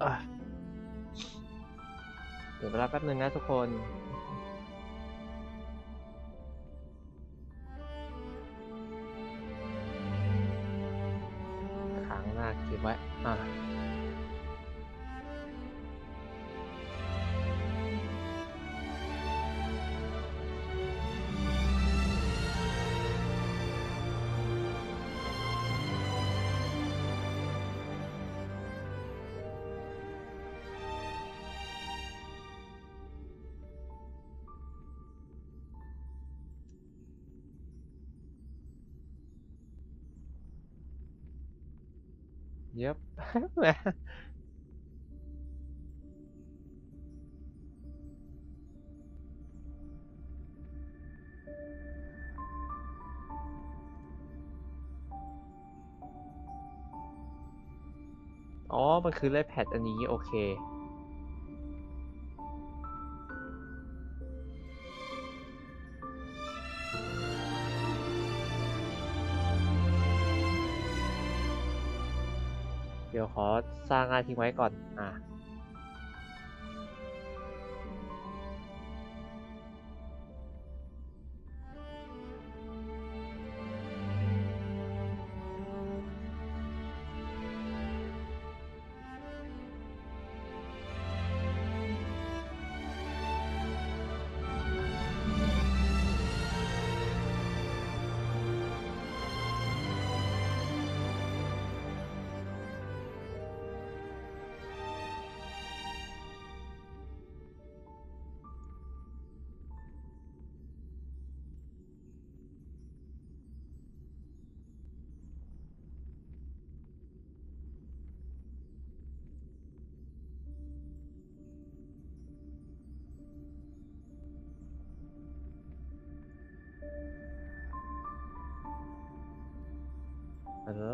เดี๋ยวเวลาแป๊บนึงนะทุกคนค้างหน้าเก็บไว้เย็บอ๋อมันคือไลฟ์แพดอันนี้โอเคเดี๋ยวขอสร้างงานทิ้งไว้ก่อนฮัลโหล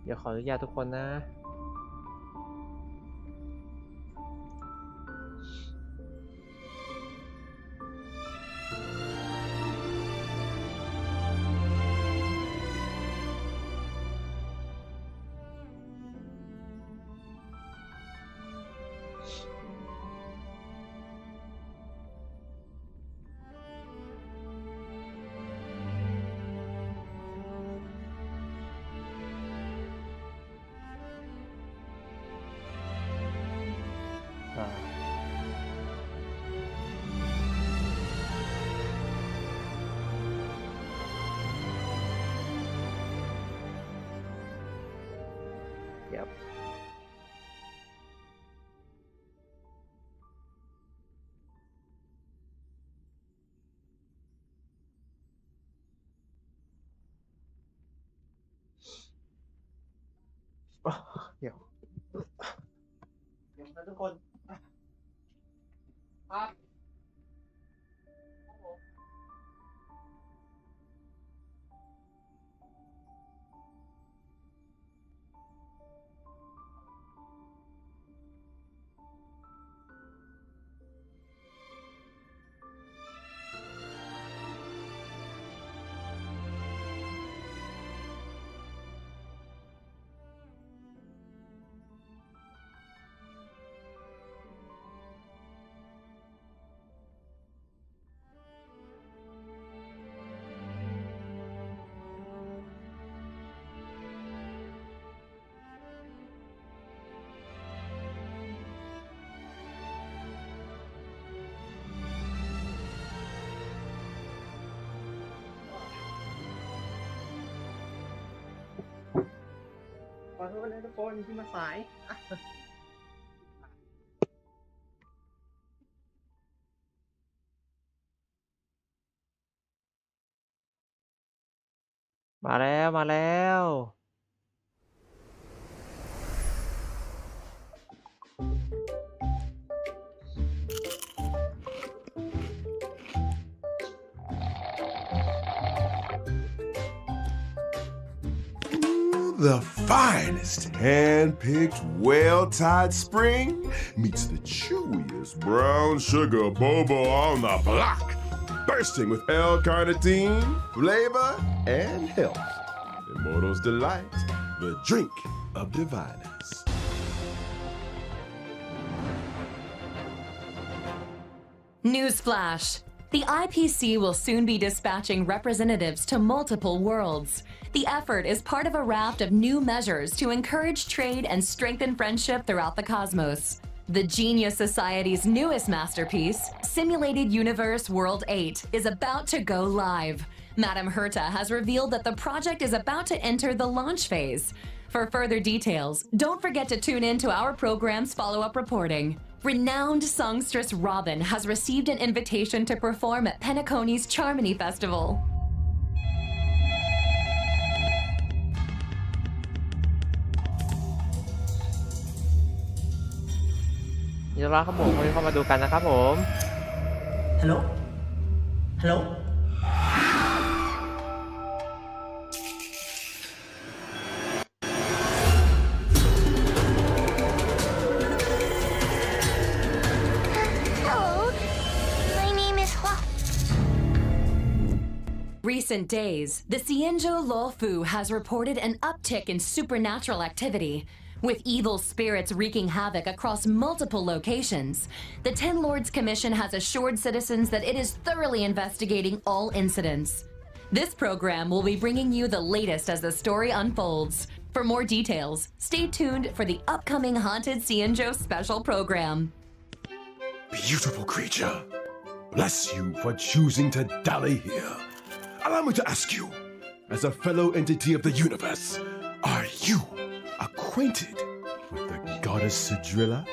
เดี๋ยวขออนุญาตทุกคนนะเดี๋ยวนะทุกคนครับขอโทษนะทุกคนที่มาสายมาแล้วมาแล้ว The finest hand-picked, well-tied spring meets the chewiest brown sugar boba on the block, bursting with L-carnitine, flavor, and health. Immortal's Delight, the drink of diviners. Newsflash! The IPC will soon be dispatching representatives to multiple worlds. The effort is part of a raft of new measures to encourage trade and strengthen friendship throughout the cosmos. The Genius Society's newest masterpiece, Simulated Universe World 8, is about to go live. Madame Herta has revealed that the project is about to enter the launch phase. For further details, don't forget to tune in to our program's follow-up reporting. Renowned songstress Robin has received an invitation to perform at Penacony's Charmony Festival. ยินดีต้อนรับครับผมวันนี้เข้ามาดูกันนะครับผม ฮัลโหล ฮัลโหล Hello, my name is Hua. Recent days, the Xianzhou Luofu has reported an uptick in supernatural activity. With evil spirits wreaking havoc across multiple locations, the Ten Lords Commission has assured citizens that it is thoroughly investigating all incidents. This program will be bringing you the latest as the story unfolds. For more details, stay tuned for the upcoming Haunted Xianzhou special program. Beautiful creature, bless you for choosing to dally here. Allow me to ask you, as a fellow entity of the universe, are you acquainted with the goddess Sidrilla?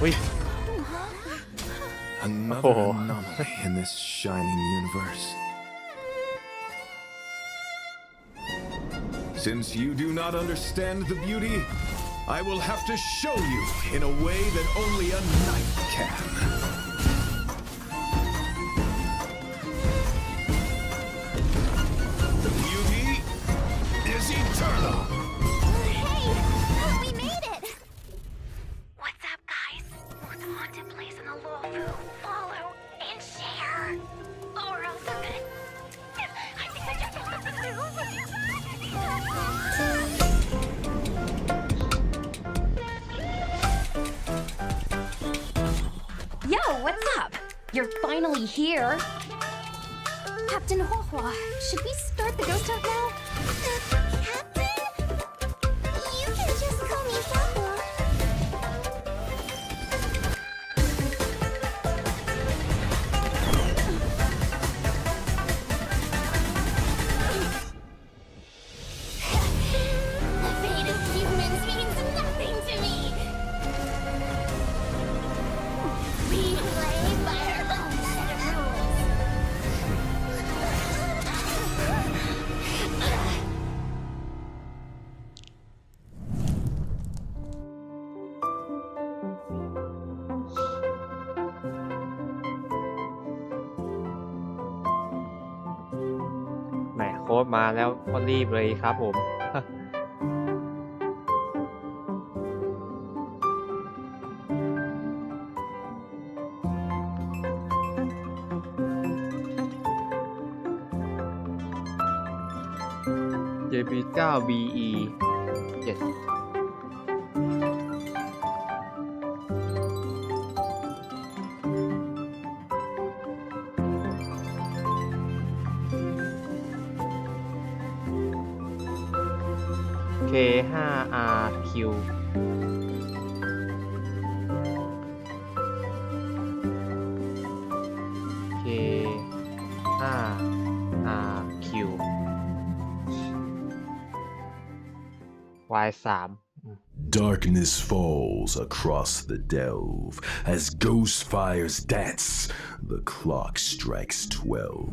Wait. Another Oh. anomaly in this shining universe. Since you do not understand the beauty, I will have to show you in a way that only a knight can. The beauty is eternal. Hey, we made it! What's up, guys? Most haunted place in the Luofu. Follow and share. Or else I'm gonna... I think I just found the Yo, what's up? You're finally here. Captain Huohua, should we start the ghost hunt now? Captain? You can just call me Huohua. The fate of humans means nothing to me. We play by our own set of rules. แหมโค้ดมาแล้วก็รีบเลยครับผม JB9 BE 7 K5RQ K5RQ Y3 Darkness falls across the delve as ghost fires dance. The clock strikes 12.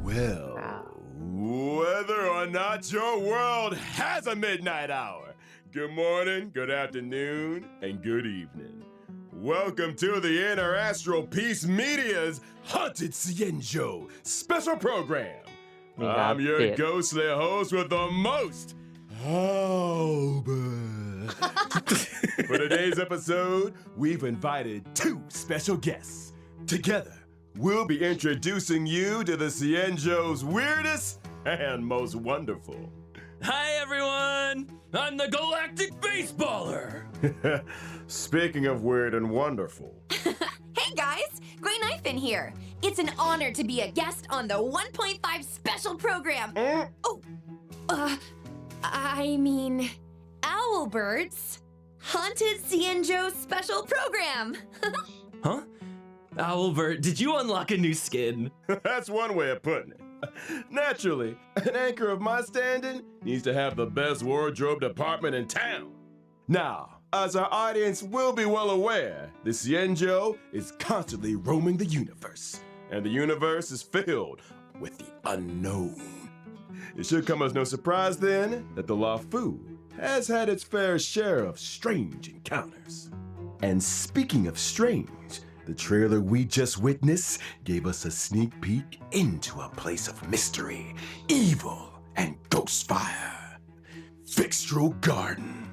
Well, whether or not your world has a midnight hour, good morning, good afternoon, and good evening. Welcome to the Interastral Peace Media's Haunted Xianzhou special program. I'm your ghostly host with the most. For today's episode, we've invited two special guests. Together, we'll be introducing you to the Cienjo's weirdest and most wonderful. Hi everyone! I'm the Galactic Baseballer! Speaking of weird and wonderful. Hey guys, Grey Knife in here. It's an honor to be a guest on the 1.5 special program. I mean, Owlbird's Haunted Cienjo special program. Huh? Owlbird, did you unlock a new skin? That's one way of putting it. Naturally, an anchor of my standing needs to have the best wardrobe department in town. Now, as our audience will be well aware, the Cienjo is constantly roaming the universe, and the universe is filled with the unknown. It should come as no surprise then that the Luofu has had its fair share of strange encounters. And speaking of strange, the trailer we just witnessed gave us a sneak peek into a place of mystery, evil, and ghostfire. Fixtral Garden.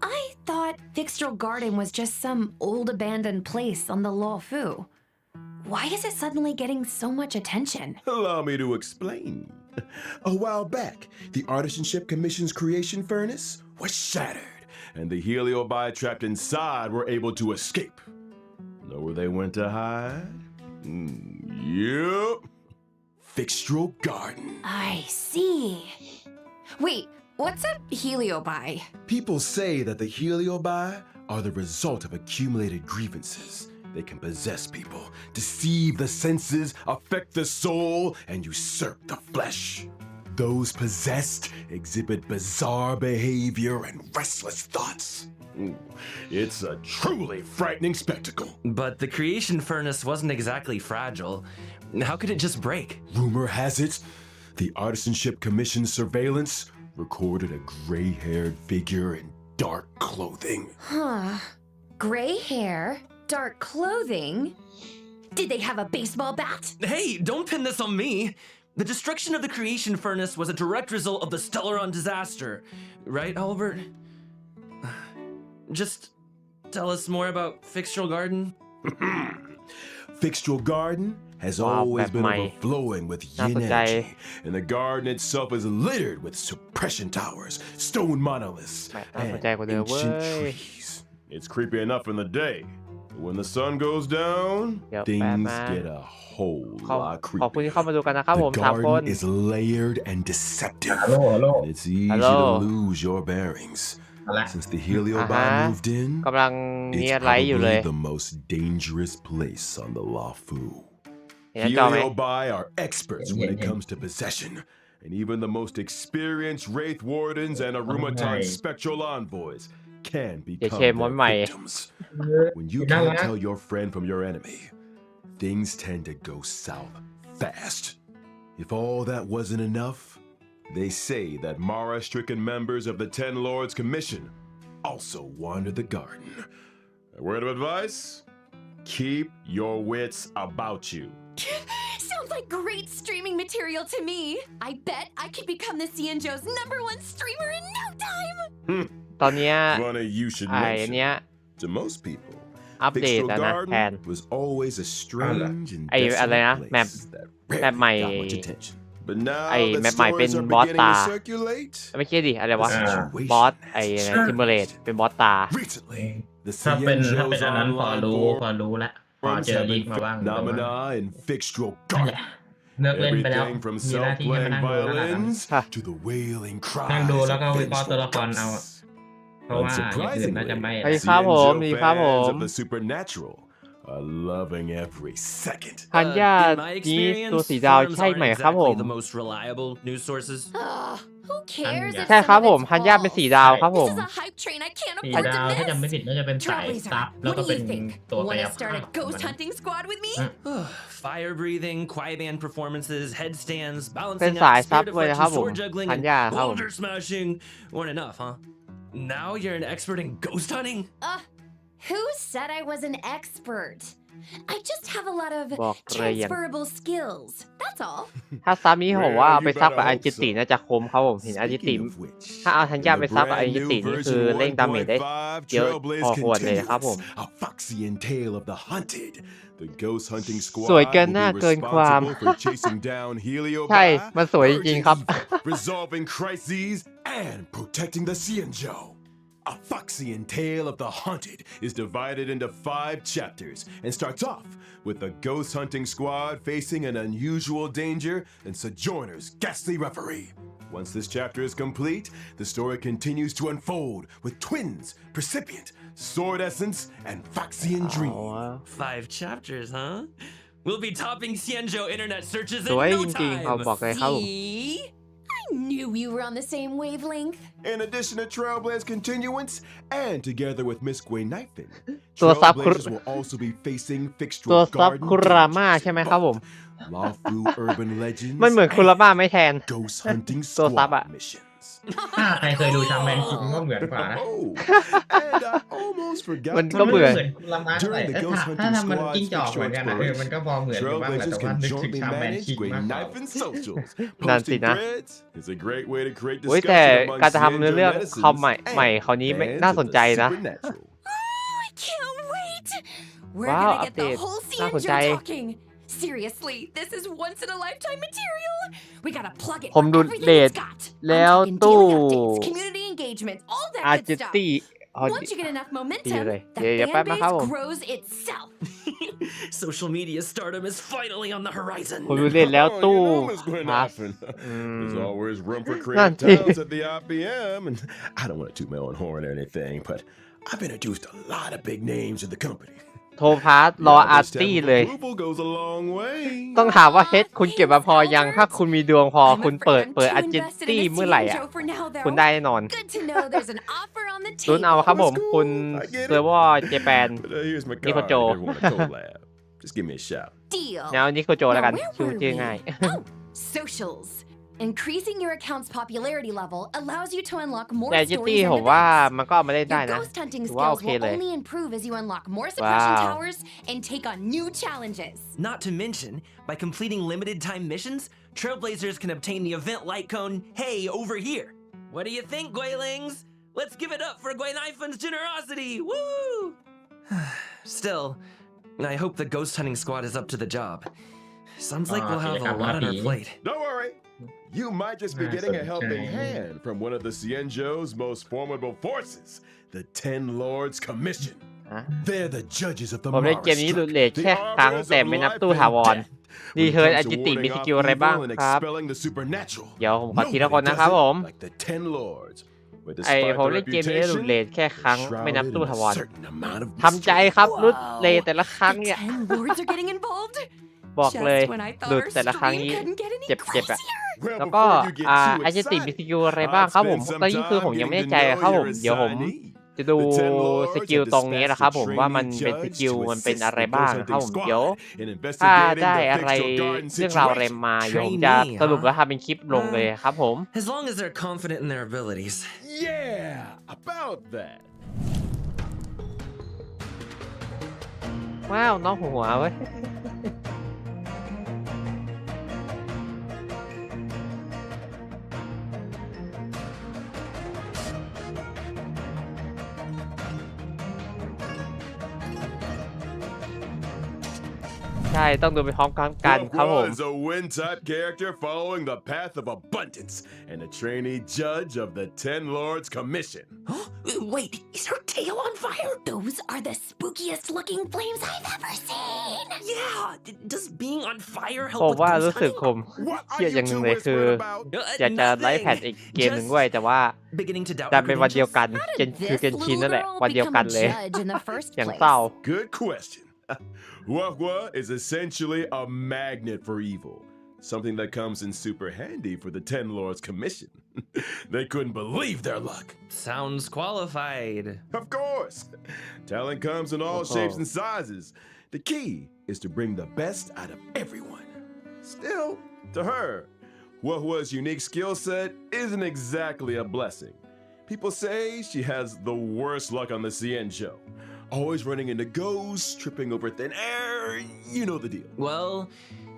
I thought Fixtral Garden was just some old abandoned place on the Luofu. Why is it suddenly getting so much attention? Allow me to explain. A while back, the Artisanship Commission's creation furnace was shattered, and the Heliobi trapped inside were able to escape. Know where they went to hide? Yup. Fixtral Garden. I see. Wait, what's a Heliobi? People say that the Heliobi are the result of accumulated grievances. They can possess people, deceive the senses, affect the soul, and usurp the flesh. Those possessed exhibit bizarre behavior and restless thoughts. It's a truly frightening spectacle. But the creation furnace wasn't exactly fragile. How could it just break? Rumor has it, the Artisanship Commission's surveillance recorded a gray-haired figure in dark clothing. Huh. Gray hair, dark clothing. Did they have a baseball bat? Hey, don't pin this on me! The destruction of the creation furnace was a direct result of the Stellaron disaster. Right, Albert? Just tell us more about Fixtral Garden. Fixtral Garden has Wow, always been Batman. overflowing with yin น่าสนใจ energy, and the garden itself is littered with suppression towers, stone monoliths, น่าสนใจ and กว่าเดิมเว้ ancient ย trees. It's creepy enough in the day, but when the sun goes down, Yep, things Batman. get a whole ขอบคุณ lot ที่เข้ามาดูกันนะครับ creepier. ผม The สามคน garden is layered and deceptive, ฮัลโหลฮัลโหล and it's easy Hello. to lose your bearings. อะไร Since the Heliobi moved in, กำลังมี it's อะไรอยู่เลย probably the most dangerous place on the Luofu. เห็นหน้าจอไหม Heliobi are experts when it comes to possession, and even the most experienced Wraith Wardens and Arumaton Spectral Envoys can become Che, mon their mày. victims. When you Đã can't lắm. tell your friend from your enemy, things tend to go south fast. If all that wasn't enough, they say that Mara-stricken members of the Ten Lords Commission also wander the garden. A word of advice? Keep your wits about you. Sounds like great streaming material to me. I bet I could become the Cienjo's #1 streamer in no time. ตอนเนี้ย Funny you should ไอ้ mention. เนี้ย To most people, อัปเดต Fixtral แล้วนะแทน Garden was always a strange and ไอ้อะไรนะ desolate แมป place that แมปใหม่ rarely got much attention. But now ไอ้ that แมปใหม่เป็น stories are บอส beginning ตา to circulate, ไม่ใช่ดิอะไรวะ situation บอสไอ้ has ทิมเบอร์เรดเป็นบอสตา recently, the ถ้าเป็น Cienjo's อันนั้นพอ online รู้ forums แล้วพอเจอ have ลีก been มาบ้างแต่ว่า phenomena in Fixtral นั่นแหละ Garden. เลิกเล่นไปแล้ว Everything from มีหน้าที่แค่มา self-playing นั่งดูแล้วล่ะ violins Huh. to the wailing นั่ง cries ดู of แล้วก็วิเคราะห์ตัว vengeful ละครเอาอะ ghosts. เพราะว่าอย่างอื่นน่าจะไม่ ไอ้ครับผม Cienjo ดีครับผม fans of the supernatural are loving every second. ฮันยา In my นี้ experience, ตัวสีดาว forums ใช่ไหม aren't ครับผม exactly the most reliable news sources. Who cares if ใช่ครับ some ผ of ม it's ฮันยาเป็น false? สีดาวครับผม This is a hype train I can't สี afford ดาว to ถ้าจำไม่ miss. ผิดน่าจะเป็นสาย Trailblazer, ซับแล้ว what ก็ do เป็น you think? ตัวกาย Wanna ภา start a พ ghost hunting squad with me? Fire breathing, quiet band performances, headstands, เป็น balancing สาย out, ซับ spear เลยนะครับ deflection, ผม sword juggling, ฮัน and ยาครับผม boulder smashing weren't enough, huh? Now you're an expert in ghost hunting? Who said I was an expert? I just have a lot of บอกเรียน transferable skills. That's all. ถ้าซับนี้ผมว่า Well, เอาไป you ซับกับ better อา hope จิติ so. น่าจะคมครับผมเห็นอาจิติ Speaking of which, ถ้าเอาทันยา in ไป the ซับกับอา brand จิติ new นี่คือ version เร่งดาเมจได้ 1.5 เยอะพอ Trailblaze ควรเลยครับผม continues. A Foxian tale of the hunted. The ghost hunting squad สวยเกิน will หน้า be เกินความ responsible for chasing down Helio ใช่ Ba, มันสวยจริงๆครับ resolving crises, and protecting the Xianzhou. A Foxian tale of the hunted is divided into 5 chapters and starts off with the ghost hunting squad facing an unusual danger and Sojourner's ghastly referee. Once this chapter is complete, the story continues to unfold with twins, Precipient, Sword Essence, and Foxian เอา Dream. วะ 5 chapters, huh? We'll be topping Xianzhou internet searches ส in วย no จริงๆเขา time. บอกเลยครับผม See? I knew we were on the same wavelength. In addition to Trailblaze Continuance, and together with Miss Gwen Knifin, ตัวซับ Trailblazers will also be facing ตัว Fixtural ซับ Garden คุราม่า dangers, ใช่ไหมครับผม Lawfu Urban Legends, มันเหมือนคุราม่าไม่แทน and Ghost Hunting ตัวซับ Squad อะ missions. ถ้าใครเคยดูชาแมนคิงก็เหมือนกว่านะ Oh, and I almost forgot มัน to ก็เหมือน เหมือนกุลามาเท่าไหร่ During the เอ้ย Ghost ถ้า Hunting ทำมัน Squad's จิ้งจอกเหมือนกันนะ Fixtural มันก็พอเหมือนอยู่บ้างแหละ Trailblazers แต่ว่า can นึกถึง jointly ชาแมน manage คิง Gwen มากกว่า Knifin socials. นั่นสิ Posting นะ threads is a great way to create อุ้ยแต่ discussion among การจะทำเนื้อ Xianzhou เรื่อง netizens คอมใหม่เขานี้ไม่ and น่าสนใจ the นะ supernatural. I can't wait. We're Wow, gonna get the update. whole น่าสนใจ Xianzhou talking. Seriously, this is once in a lifetime material. We gotta plug it ผม for ดู everything เดท it's got. แล้ว I'm talking ตู้ daily updates, community engagement, all อา that จิ good stuff. ติอ๋อ Once you get enough ดี momentum, เลย the เดี๋ยวแป๊บ fan นะครับ base ผม grows itself. Social media stardom is finally on the horizon. ผมดูเดทแล้ว Oh, ตู้ you know, Miss Gwen พาส Knifin. There's always room for นั่น creative สิ talents at the IPM, and I don't want to toot my own horn or anything, but I've introduced a lot of big names to the company. โทรพาสรออาร์ตี้เลย Approval goes a long way. ต้องถามว่าเฮดคุณเก็บมาพอยัง ถ้าคุณมีดวงพอ I'm คุณ afraid เปิด I'm too อาจิ invested ตี้ in เมื่อไหร่อ่ะ Xianzhou for now, คุณ though. ได้แน่นอน Good to know there's an offer on the รุ้นเอา table. ครับผม คุณ I get it. เซอร์วอร์เจแปน But here's my Nico card if Joe. you want to collab. Just give me a shout. Deal. แนวนี้โคโจแล้วกัน Now, where ชื่อ were ชื่อ we? ง่าย Oh, socials. Increasing your account's popularity level allows you to unlock more แต่อาจิ stories ตี้ and ผมว่า events. มันก็เอามาเล่นได้ Your นะ ghost hunting ถือว่าโอ skills เค will เลย only improve as you unlock more suppression Wow. towers and take on new challenges. Not to mention, by completing limited time missions, Trailblazers can obtain the event light cone, hey, over here. What do you think, Guilings? Let's give it up for Gwen Knifin's generosity! Woo! Still, I hope the ghost hunting squad is up to the job. Sounds like we'll have a lot on our plate. Don't worry. You might just be getting a helping hand from one of the Xianzhou's most formidable forces, the Ten Lords Commission. ฮะ They're the judges of the ผมเล่นเกมนี้ Mara หลุด Strike, เลท the แค่ครั้ง arbiters แต่ of ไม่นับ life ตู้ and ถาวร death. รี When เทิร์น it อา comes จิ to ติมี warding ส off กิลอะไรบ้าง evil and ครับ expelling the supernatural, เดี๋ยวผมขอทีละคน nobody นะครับ does ผ it ม like the Ten Lords. But ไอ despite ผม their เล่นเกมนี้หลุดเล reputation, ทแค่ครั้งไม่นับ shrouded ตู้ in ถา a วร certain amount of ทำใจครับรุดเลทแต่ละครั้ง The เนี่ย Ten Lords are getting involved. บอกเลย Just when I หลุ thought ด our แต่ละครั้ง stream นี้ couldn't get any เจ็บๆอ่ะ crazier. Well, แล้วก็ before you get too อาจิติมี excited, สกิลอะไรบ้าง I'd ครับผม spend some ตอนนี้คือผม time ยังไม่แน่ getting ใจ to know ครับผม your เดี๋ยวผม assignee. จะดู The Ten Lords สกิล have ตรงนี้ dispatched นะครับ a ผมว่ามัน trainee เป็นส judge กิล to มันเป็น assist อะไร the บ้าง ghost ครับผ hunting มเดี๋ยว squad in ถ้า investigating ได้ the อะไร Fixtural Garden เรื่องราวอะไร situation. มาเดี๋ยวผม Trainee จะสรุป huh? แล้วทำเป็นคลิปลงเลยครับผม As long as they're confident in their abilities. Yeah, about that. ว้าวน้องหัวเว้ย ใช่ต้องดูไปพร้อมกันครับผม Guo is a Win-type character following the path of abundance and a trainee judge of the Ten Lords Commission. Wait, is her tail on fire? Those are the spookiest looking flames I've ever seen. Yeah, does being on fire ผ help ม with ว่า ghost รู้สึก hunting? ผม What เครีย are ดอย่าง you หนึ่ง two เลยคือ whispering about? อยากจะไลฟ์แพดอีกเกมหนึ่งด้วย แต่ว่า Beginning to doubt ดั her นเป็นวันเดียว credentials? กัน How เก did นคือ this เกนชิน little นั่นแหละ girl วันเดียว become กัน a เลย judge in the first อย่าง place? เศร้า Good question. Huahua is essentially a magnet for evil, something that comes in super handy for the Ten Lords Commission. They couldn't believe their luck. Sounds qualified. Of course, talent comes in all shapes and sizes. The key is to bring the best out of everyone. Still, to her, Huahua's unique skill set isn't exactly a blessing. People say she has the worst luck on the Xianzhou. always running into ghosts, tripping over thin air. You know the deal. Well,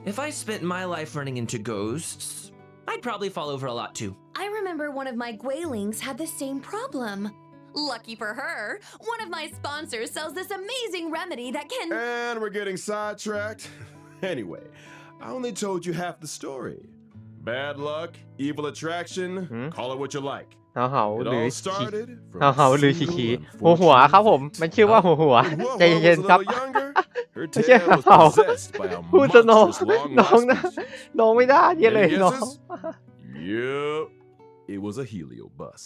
if I spent my life running into ghosts, I'd probably fall over a lot too. I remember one of my Gwailings had the same problem. Lucky for her, one of my sponsors sells this amazing remedy that can... And we're getting sidetracked. Anyway, I only told you half the story. Bad luck, evil attraction, call it what you like. เหา It หรือ all ขี started เหา from หรือ a ขี single หัวครับผม unfortunate มันชื่อว่าหัว When Huohuo ใจเย็น was a ครับ little younger, her ไม่ใช่ tail was เขา possessed by a พูดจะน้อง monstrous น้อง long นะ lost species. น้องไม่ได้เยอะเลย Any น้อง guesses? Yep, it was a heliobus.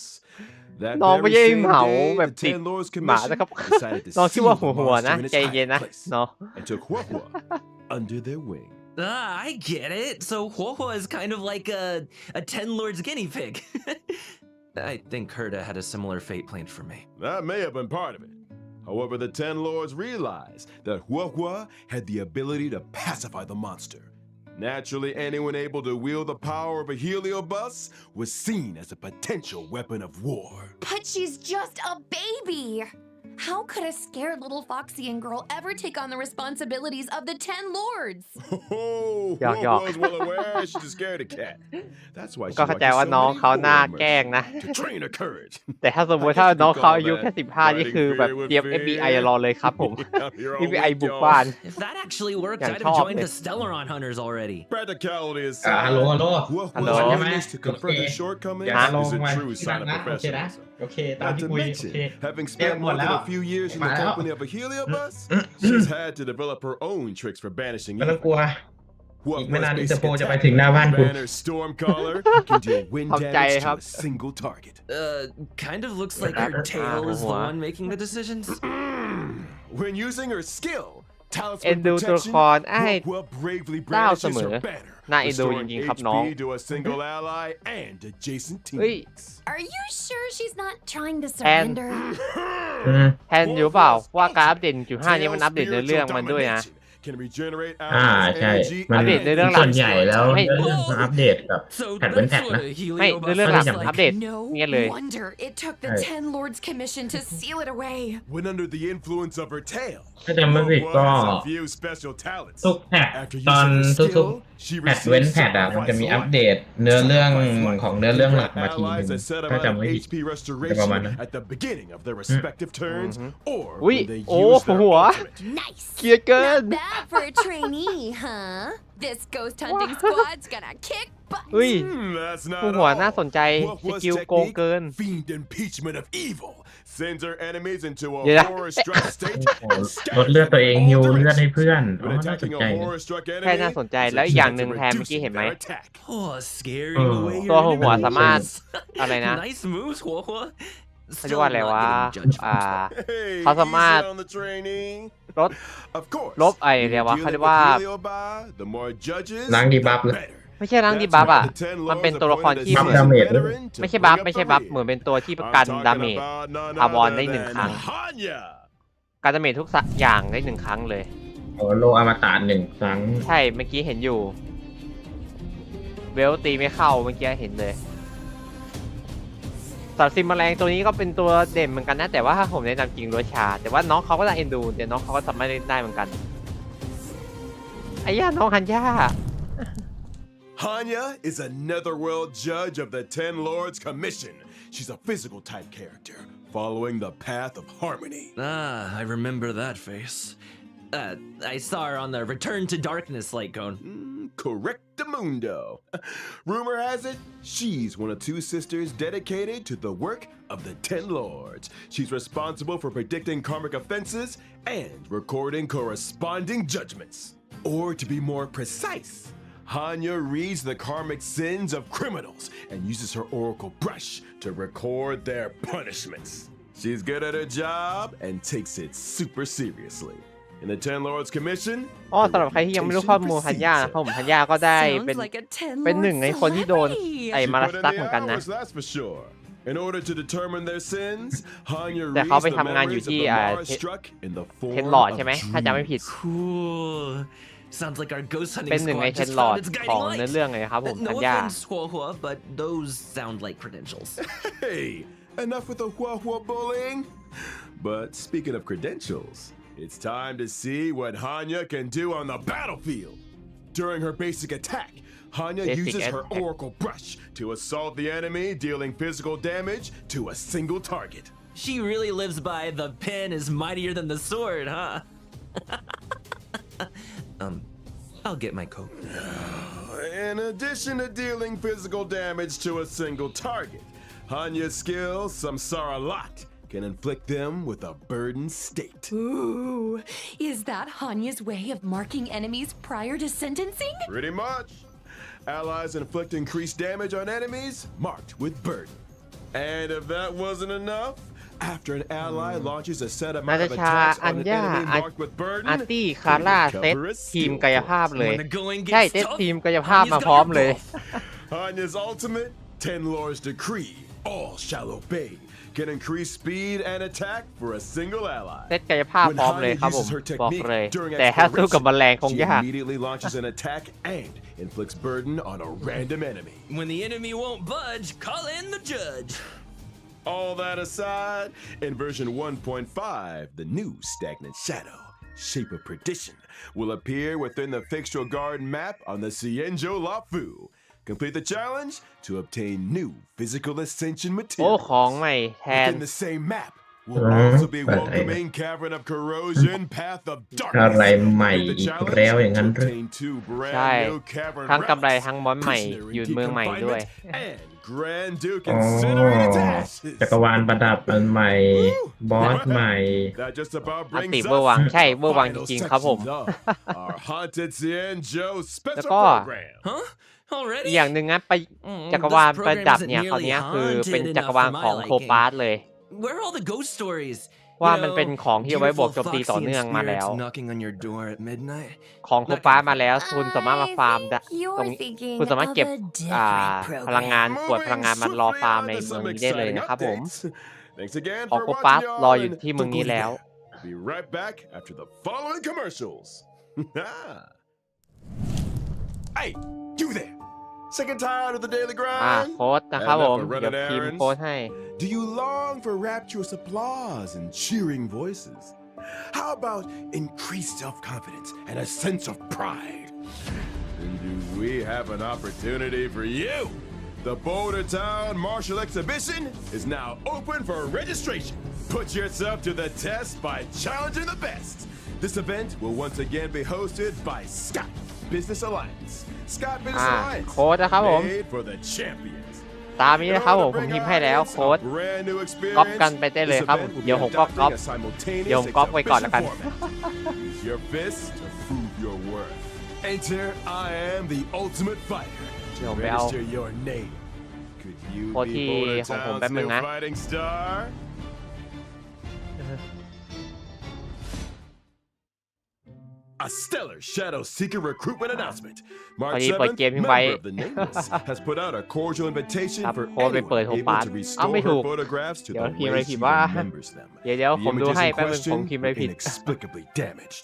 That น้องไม่ very ใช่ same เหา day, แบบ the ติด Ten Lords หมา Commission นะครับ decided to น้องชื่อว่า seize the หัวนะ monster in its ใจเย็น hiding นะ place เนาะ and took Huohuo under their wing. I get it. So Huohuo is kind of like a Ten Lords guinea pig. I think Herta had a similar fate planned for me. That may have been part of it. However, the Ten Lords realized that Huohuo had the ability to pacify the monster. Naturally, anyone able to wield the power of a heliobus was seen as a potential weapon of war. But she's just a baby! How could a scared little Foxian girl ever take on the responsibilities of the Ten Lords? Oh, Yuck, Huohuo yuck. is well aware she's a scaredy cat. That's why she ก็เข้าใจ watches ว่า so น้อง many เขาหน้า horror แกล้ง movies นะ to train her courage. แต่ถ้าสมมติถ้าน้องเขาอายุแค่15นี่คือแบบเตรียม FBI รอเลยครับผม You're all FBI weak, บุก y'all. บ้าน If that actually worked, Yeah, I'd have chop joined it. the Stellaron Hunters already. Practicality ฮัลโหล aside, ฮัลโหล Huohuo's Hello. willingness to โอ confront เค his shortcomings อย่าลง is a มา true ที่นั่ sign ง of นะโอเคนะ professionalism. โอเคตาม Not ที่ to คุยโอ mention, เค having เรียก spent หม more ดแล้ than ว a few years in the Wow. company of a heliobus, she's had to develop her own tricks for banishing ไม่ต้อง evil. กลัว What อีกไม่นาน was อินเตอร์ basic โพลจะไป attack? ถึงหน้าบ้านกู Banner Stormcaller can deal wind เข้าใจ damage ครั to บ a single target. Kind of looks like her tail is the one making the decisions. When using her skill, เอ็น Talisman ดูตัวละค Protection, รไอ้ Huohuo bravely เต้าเสม brandishes อ her banner, น่าเอ็นดูจ restoring ริงๆครับน้อง HP to a single ally and adjacent เฮ้ย teammates. Are you sure she's not trying to And- surrender? แทนอยู่เปล่าว่าการอัปเดต 1.5 นี้มันอัปเดตในเรื่องมันด้วยนะ Can regenerate ใช่ energy มัน อัปเดตในเรื่องหลัก ส่วนใหญ่แล้ว ไม่ เรื่องมันอัปเดตกับ So แพทเว้น that's แพท what นะ a ไม่ในเรื่องหลัก heliobus is อัป like. เดต No เนี่ยเลย wonder it took the Right. Ten Lords Commission to seal it away. when under the influence of her tail. ถ้าจำไม่ผิดก็ Huohuo has a few special talents. ทุกแพท After ตอน using her ทุก skill, she ๆแพทเว้น receives แพทอะมันจะมี sacrifice อัป life. เดตเนื้อเรื่องของเนื้อเรื่องหลักมาทีนึ Allies ง that set ถ้า about จำไม่ผิด HP restoration at the beginning of their respective turns, or อุ้ย when they โอ้ use their หัว ultimate. Nice. เครียดเกิน Not bad for a trainee, huh? This ghost hunting squad's gonna kick butt. เฮ้ย That's not ผู้หัว all. น่าสนใจส Huohuo's กิลโกง technique, เกิน fiend impeachment of evil, sends her enemies into a Yeah. horror-struck state โอ้โห and ลดเลือดตัวเอง scatters ฮิว all the เลือด rest. ให้เพื่อน อ๋อ When น่าสน attacking ใจ a นะ horror-struck แค่ enemy, น่าสนใจ there's แล้ว a อีกอย่าง chance หนึ่ง of แทนเมื่อกี้ reducing เห็นไหม their attack. Oh, scaring away your ตัวหัวสามารถ enemies. อะไรนะ Nice moves, Huohuo. เขาเรียกว่าอะไรวะ Judged Hey, เขาสามารถ easy on the trainee. ลด Of course. ลบไอ้เรียกว่า When เขาเรีย dealing กว่า with Heliobus, the more judges, ล้างดีบัฟ the เลย better. ไม่ใช่ร่างดี That's บัฟ why อ่ะ the Ten มันเป็น Lords ตัวละคร appointed ที่ a เหมือน damage veteran to ไม่ใช่บัฟ bring up ไม่ the ใช่บัฟ rear. เหมือนเป็นตัวที่ประ I'm กัน talking ดาเมจ about none อาวร other ได้ 1 than ครั้ง Hanya. การดาเมจทุกอย่างได้ 1 ครั้งเลย โอ้โลอมตะ1 ครั้ง ใช่เมื่อกี้เห็นอยู่ เวลตีไม่เข้าเมื่อกี้เห็นเลยสัตว์ซิมแมลงตัวนี้ก็เป็นตัวเด่นเหมือนกันนะแต่ว่าถ้าผมแนะนำจริงรัวชาแต่ว่าน้องเขาก็น่าเอ็นดูแต่น้องเขาก็ทำไม่ได้เหมือนกันไอ้ย่าน้องฮันย่า Hanya is a netherworld judge of the Ten Lords Commission. She's a physical type character, following the path of harmony. Ah, I remember that face. I saw her on the Return to Darkness light cone. Correctamundo. Rumor has it, she's one of 2 sisters dedicated to the work of the Ten Lords. She's responsible for predicting karmic offenses and recording corresponding judgments. Or to be more precise, Hanya reads the karmic sins of criminals and uses her oracle brush to record their punishments. She's good at her job and takes it super seriously. In the Ten Lords Commission, อ๋อสำหรับใครที่ยังไม่รู้ข้อมูลฮันย่านะครับผมฮันย่าก็ได้เป็น Sounds like a Ten เป็น Lord หนึ่งในคนที่โดน celebrity. ไอ้ she มารา put ส in ตัก the เหมือนกันนะ hours, that's for sure. In order to determine their sins, Hanya แต่ reads เขาไป the ทำงานอยู่ memories of ที่ the Mars struck in the เทน form หลอด of ใช่ไหมถ้าจำไม่ผิด dreams. Cool. Sounds like our ghost เป็น hunting หนึ่งใน squad เทน just หลอด found its ของ guiding เนื้อ light. เรื่องเลยนะครับผมฮั No นย่า offense, Huohuo, but those sound like credentials. Hey, enough with the Huohuo bullying. But speaking of credentials, it's time to see what Hanya can do on the battlefield. During her basic attack, Hanya uses her Oracle Brush to assault the enemy, dealing physical damage to a single target. She really lives by the pen is mightier than the sword, huh? I'll get my coat. In addition to dealing physical damage to a single target, Hanya's skill, Samsara Lot, can inflict them with a burdened state. Ooh, is that Hanya's way of marking enemies prior to sentencing? Pretty much. Allies inflict increased damage on enemies marked with burden. And if that wasn't enough, after an ally launches a set amount of attacks on an enemy marked with burden, อาร์ตี้คาร่า it เซต can cover a ทีม skill กาย point. ภาพเลย When the going ใช่ gets เซต tough, ทีมกายภาพมา Hanya's พร้อม got เลย your Hanya's ultimate, Ten Lords Decree, all shall obey, can increase speed and attack for a single ally. เซตกายภาพ When พร้อมเลย Hanya ครับผม uses her บอก technique เลย during แต่ถ้าสู้กับแมลง exploration, คง she ยาก immediately launches an attack and inflicts burden on a random enemy. When the enemy won't budge, call in the judge. All that aside, in version 1.5, the new stagnant shadow, Shape of Perdition, will appear within the Fixtural Garden map on the Cienjo Lafu. Complete the challenge to obtain new physical ascension โอ้ materials. ของใหม่แทน Within the same map, will also be welcoming Cavern of Corrosion, Path of อะไร Darkness. ใหม่ Complete the อีก challenge แล้วอย่างนั้น to หรือ obtain two ใช่ brand new Cavern ทั้งกำไร relics, ทั้งมอนใหม่ Prisoner in อยู่ Deep เมืองใหม่ด้วย Confinement, and Grand Duke อ๋อ incinerated to ashes. จักรวาลประดับอันใหม่ บอสใหม่ That just about อัน brings ติ us เวอร์วัง to ใช่เวอร์วัง the จ final ริงๆครับผม sections of our Haunted Cienjo แล้ว special ก็ program. Huh? อี Already? กอย่างหนึ่งนะไป จักรวาลประดับเนี่ยคราวเนี้ยคือเป็นจักรวาลของโคปาร์ตเลย Where are all the ghost stories? ว่ามันเป็นของที่เอาไว้บวกโจมตีต่อเนื่องมาแล้ว knocking on your door at midnight. ของโคปาร์ตมาแล้วคุณสามารถมาฟาร์มได้ ตรงนี้ thinking คุณสามารถเก็บ of a different พลังงานขวดพลังงานมันรอฟาร์มในเมืองนี้ได้เลยนะครับผม Thanks again ของ for โคปาร์ต watching รอ y'all อยู่ and ที่เมืองนี้แล้ว be right back after the following commercials. Hey, you there. Sick and tired of the daily โค้ด grind? นะครับผม And เดี๋ยว running พิมพ์ errands? โค้ดให้ Do you long for rapturous applause and cheering voices? How about increased self-confidence and a sense of pride? Then do we have an opportunity for you? The Boulder Town Martial Exhibition is now open for registration. Put yourself to the test by challenging the best. This event will once again be hosted by Scott Business Alliance. Scott Business Alliance, โค้ดนะครับผม made for the champions. ตามนี้นะครับผมพิมพ์ให้แล้วโค้ด ก๊อปกันไปได้เลยครับเดี๋ยวผมก็ก๊อปเดี๋ยวผมก๊อปไว้ก่อนแล้วกัน Use your fist to prove your worth. Enter I am the ultimate fighter. เดี๋ยวผมไปเอา Register your name. Could you โค้ด be ที่ Boulder ของผม Town's แป๊บนึง new นะ fighting star? A stellar Shadow Seeker recruitment announcement. พอ March ดีเปิด 7th, เกมทิ้งไว้ member of the Nameless has put out a cordial invitation ครับ for โค้ดไปเปิด anyone โฮปา able ร์ต to เอ้า restore ไม่ถู her ก photographs to เดี๋ยว the พิมพ์อะไร way ผิ she ดว่า remembers them. เดี๋ยว The ผมดู images ให้ in แป๊บนึงผม question พิมพ์อะไร were ผิด inexplicably damaged.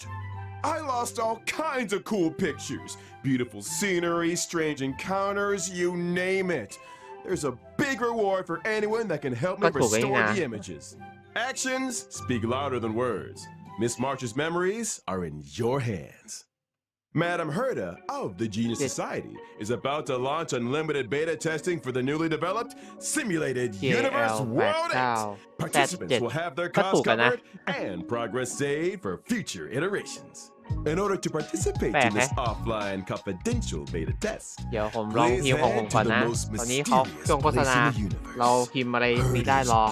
I lost all kinds of cool pictures, beautiful scenery, strange encounters, you name it. There's a big reward for anyone that can help me ก็ถูกไว้ restore นะ the images. Actions speak louder than words. Miss March's memories are in your hands. Madam Herda of the Genius Society is about to launch unlimited beta testing for the newly developed Simulated Universe World 8. Participants will have their costs covered and progress saved for future iterations. In order to participate in this offline confidential beta test, เดี๋ยวผมลองพิมพ์ของผมก่อนนะ ตอนนี้เขาช่วงโฆษณา เราพิมพ์อะไรนี้ได้รอ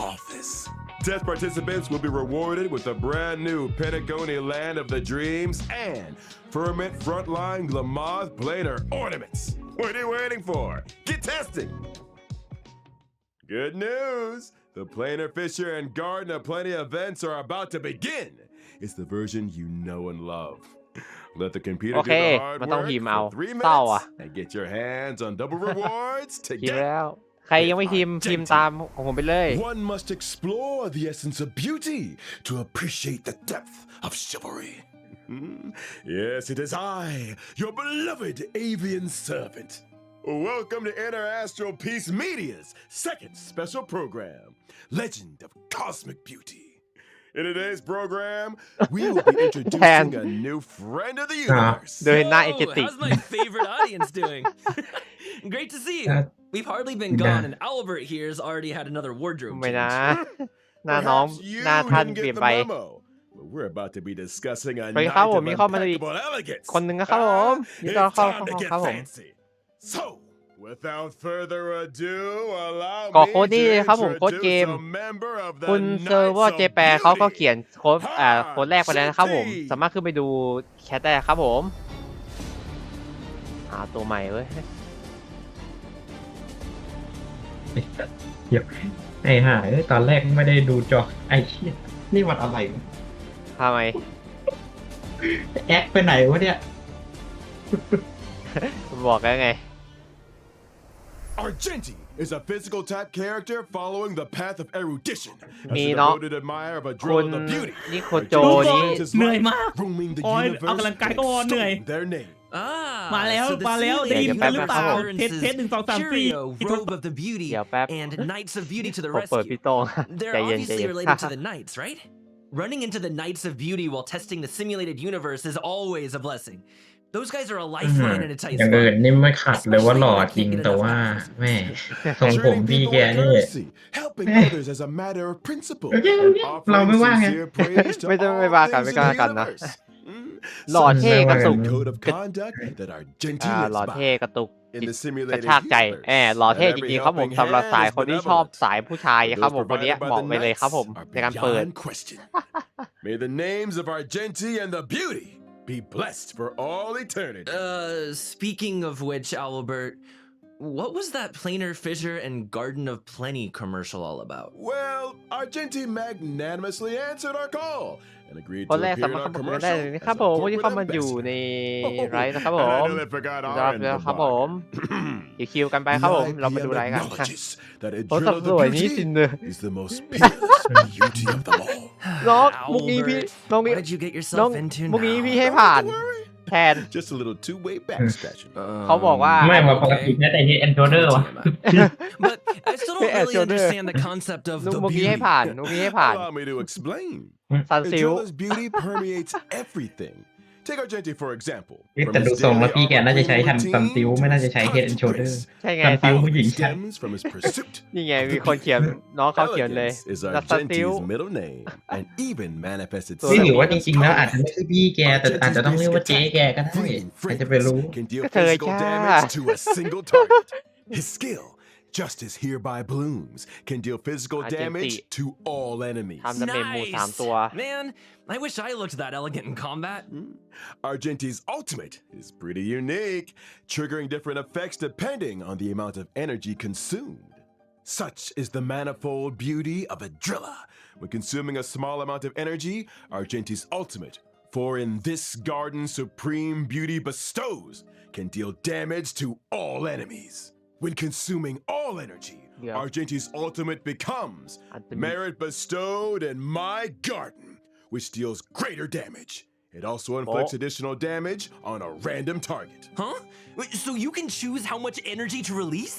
Test participants will be rewarded with a brand new Patagonia Land of the Dreams and Ferment Frontline Glamath Planar Ornaments. What are you waiting for? Get testing! Good news! The Planar Fisher and Garden of Plenty events are about to begin. It's the version you know and love. Let the computer โอ do เค the hard มันต้อง work พิมพ์เอา for 3 เศร้าอ่ะ minutes and get your hands on double rewards พิมพ์ together. แล้ว ใครยังไม่พิมพ์ตามของผมไปเลย One must explore the essence of beauty to appreciate the depth of chivalry. Yes, it is I, your beloved avian servant. Welcome to Interastral Peace Media's second special program, Legend of Cosmic Beauty. In today's program, we will be introducing a new friend of the universe. โดยหน้าเอเจติก How's my favorite audience doing? Great to see you. We've hardly been gone, and Albert here's already had another wardrobe ไม่ change. นะหน้าน้อง Perhaps you หน้าท่าน didn't เปลี่ยน get ไป the memo, but we're about to be discussing a เฮ้ย night ครับผม of มีเข้ามาอีก impeccable elegance. คนหนึ่งนะครับผม Huh? นี่ก็ It's เข้า time to get ครับผม fancy. So, without further ado, allow กรอก me โค้ดนี่ to ครับผมโค้ดเกม introduce a member of the คุณเซอร์เวอร์ Knights เจ of แปเขาก็ Beauty. เขียนโค้ดโค้ดแรกไปแล้วนะครับผม สามารถขึ้นไปดูแชทได้ครับผมตัวใหม่เว้ย เดี๋ยวไอ้ห่าตอนแรกไม่ได้ดูจอไอ้เชี่ยนี่มันอะไรวะ ทำไม แอคไปไหนวะเนี่ย บอกแล้วไง Argenti is a physical type character following the path of erudition. As มี a เนาะ devoted admirer of a คุ drill ณ of the beauty. นิโคโจ Argenti นี้ spends his เหนื่อย life มาก roaming the โอ้ย universe ออกกำลังกายก็เหนื่อย extolling their name. Ah, มาแล้ว so the มาแล้วได้ยิน simulated กันหรือเปล่า universe เทสเทส references หนึ่งสองสามสี่ Cheerio, Robe of the Beauty, เดี๋ยวแป๊บ and Knights of Beauty to the ผมเปิด rescue. พี่โต้ง They're ใจเย็นใจ obviously เย็น related to the Knights, right? Running into the Knights of Beauty while testing the simulated universe is always a blessing. Those guys are a lifeline in a tight อย่างอื่น spot. นี่ไม่ขัดเลยว่าหล่อจริงแต่ว่าแม่ทรงผม Treating พี่ people แก with นี่ courtesy, helping others as a matter of principle, Okay, and okay. offering เราไม่ว่าไง sincere praise to ไม่ต้อง all ไม่ว่ากัน things ไม่ in กล้า the กันนะ universe. หล่อเท่กระตุก A code of conduct that Argenti หล่อ lives เท่ by. กระตุก In the กระ simulated ชากใจ universe, หล่อเท่ and จ every ริงๆครับผม helping สำหรับ hand สาย is คนที่ชอบ benevolent. สายผู้ชาย And ครับ those ผมคนเนี้ย provided by เหมาะ the ไปเลยครับผม Knights are ในการเปิด beyond question. May the names of Argenti and the beauty be blessed for all eternity. Speaking of which, Albert, what was that planar fissure and Garden of Plenty commercial all about? Well, Argenti magnanimously answered our call and agreed คน to แรก appear สา in มารถ our เข้ามาได้เลย commercial นะ as ครับ a ผมวันนี้ corporate เข้ามาอยู่ ambassador. ในไรนะครับผ And I ม nearly forgot ครั our บ end แล้ว of ครับ the ผม bargain. คิวกันไปครับผม เรามาดูไรกัน acknowledges that a โอ้ drill สับ of ส the วยนี่จริง beauty เลย is the most peerless beauty of them all. น้องมุกนี้พี่ Albert, น้องนี้ what did you get น้อง yourself into มุกนี้ now? พี่ให้ผ่าน Don't worry. แทน Just a little two-way back scratching. เขาบอกว่า ไม่ว่าปกติแม้แต่เฮดแอนด์โชเดอร์วะ But I still don't really understand the concept of นุก the มุกนี้ beauty. ให้ผ่านนุกนี้ให้ผ่าน Allow me to explain. ซัน A ซิล driller's beauty permeates everything. Take Argenti for example. แต่ From ดู his ทรงแล้ว daily พี่แกน่าจะใช้ armor ทันซันซิล routine ไม่น่าจะ to ใช้เฮดแอนด์โชเดอร์ constant ใช่ไง ซัน แต่ ซิลผู้หญิงใช้ stems from his pursuit. นี่ไงมีคนเขียนน้องเขาเขียนเลย Elegance is นัซันซิล Argenti's middle name and even manifests นี่ itself หรือว่าจ as ริงๆแล้วอาจ power. จะไม่ใช่พี่แกแต่อาจจะต้องเรียกว่าเจ๊แกก็ได้ Fleeting ใครจะไปรู้ fragrance can deal ก็เธอ physical จ้า damage to a single target. His skill, just as hereby blooms, can deal physical Argenti damage to all enemies. ทำดาเมจหมู่สาม Nice. ตัว Man, I wish I looked that elegant in combat. Argenti's ultimate is pretty unique, triggering different effects depending on the amount of energy consumed. Such is the manifold beauty of a driller. When consuming a small amount of energy, Argenti's ultimate, for in this garden supreme beauty bestows, can deal damage to all enemies. When consuming all energy, Yeah. Argenti's ultimate becomes merit bestowed in my garden, which deals greater damage. It also inflicts additional damage on a random target. Huh? Wait, so you can choose how much energy to release?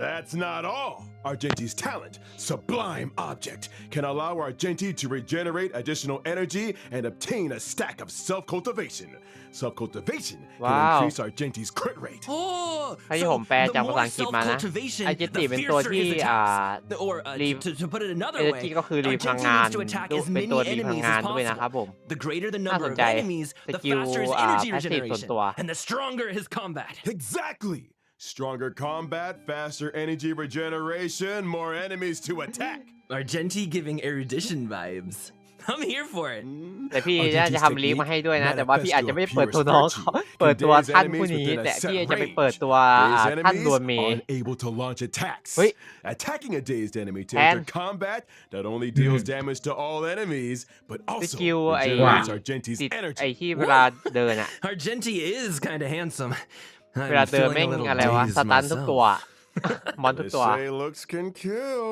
That's not all. Argenti's talent, Sublime Object, can allow Argenti to regenerate additional energy and obtain a stack of self-cultivation. Self-cultivation Wow. can increase Argenti's crit rate. Oh, ให้ผมแปลจากภาษาอังกฤษมานะ ไอเจติเป็นตัวที่or รี to put it เอ another เน way, จีก็คือรีพลัง Argenti งาน needs to attack ดู as เป็น many ตัวรีพลัง enemies งาน as ด้วยนะครับผม possible. The greater the น่า number สน of ใจ enemies, ส the กิล faster his energy แพสซีฟส่วน regeneration, ตัว and the stronger his combat. Exactly. Stronger combat, faster energy regeneration, more enemies to attack. Argenti giving erudition vibes. I'm here for it. แต่พี่น่าจะทำลิงก์มาให้ด้วยนะ แต่ว่าพี่อาจจะไม่ได้เปิดตัวน้องเขาเปิดตัวท่านผู้นี้ แต่พี่จะไปเปิดตัว Dazed ท่าน enemies ดวนเมย์ unable to launch attacks. Wait. Attacking a dazed enemy to And- enter combat not only deals damage to all enemies, but ส also กิลไอ้ regenerates Argenti's ติดไอ้ energy. ที่เวลาเดินอะ Argenti is kind of handsome. เวลา I'm เดิน feeling แม่ a ง little อะไรวะ dazed สตันทุก myself. ตัว มอนทุก They ตัว say looks can kill.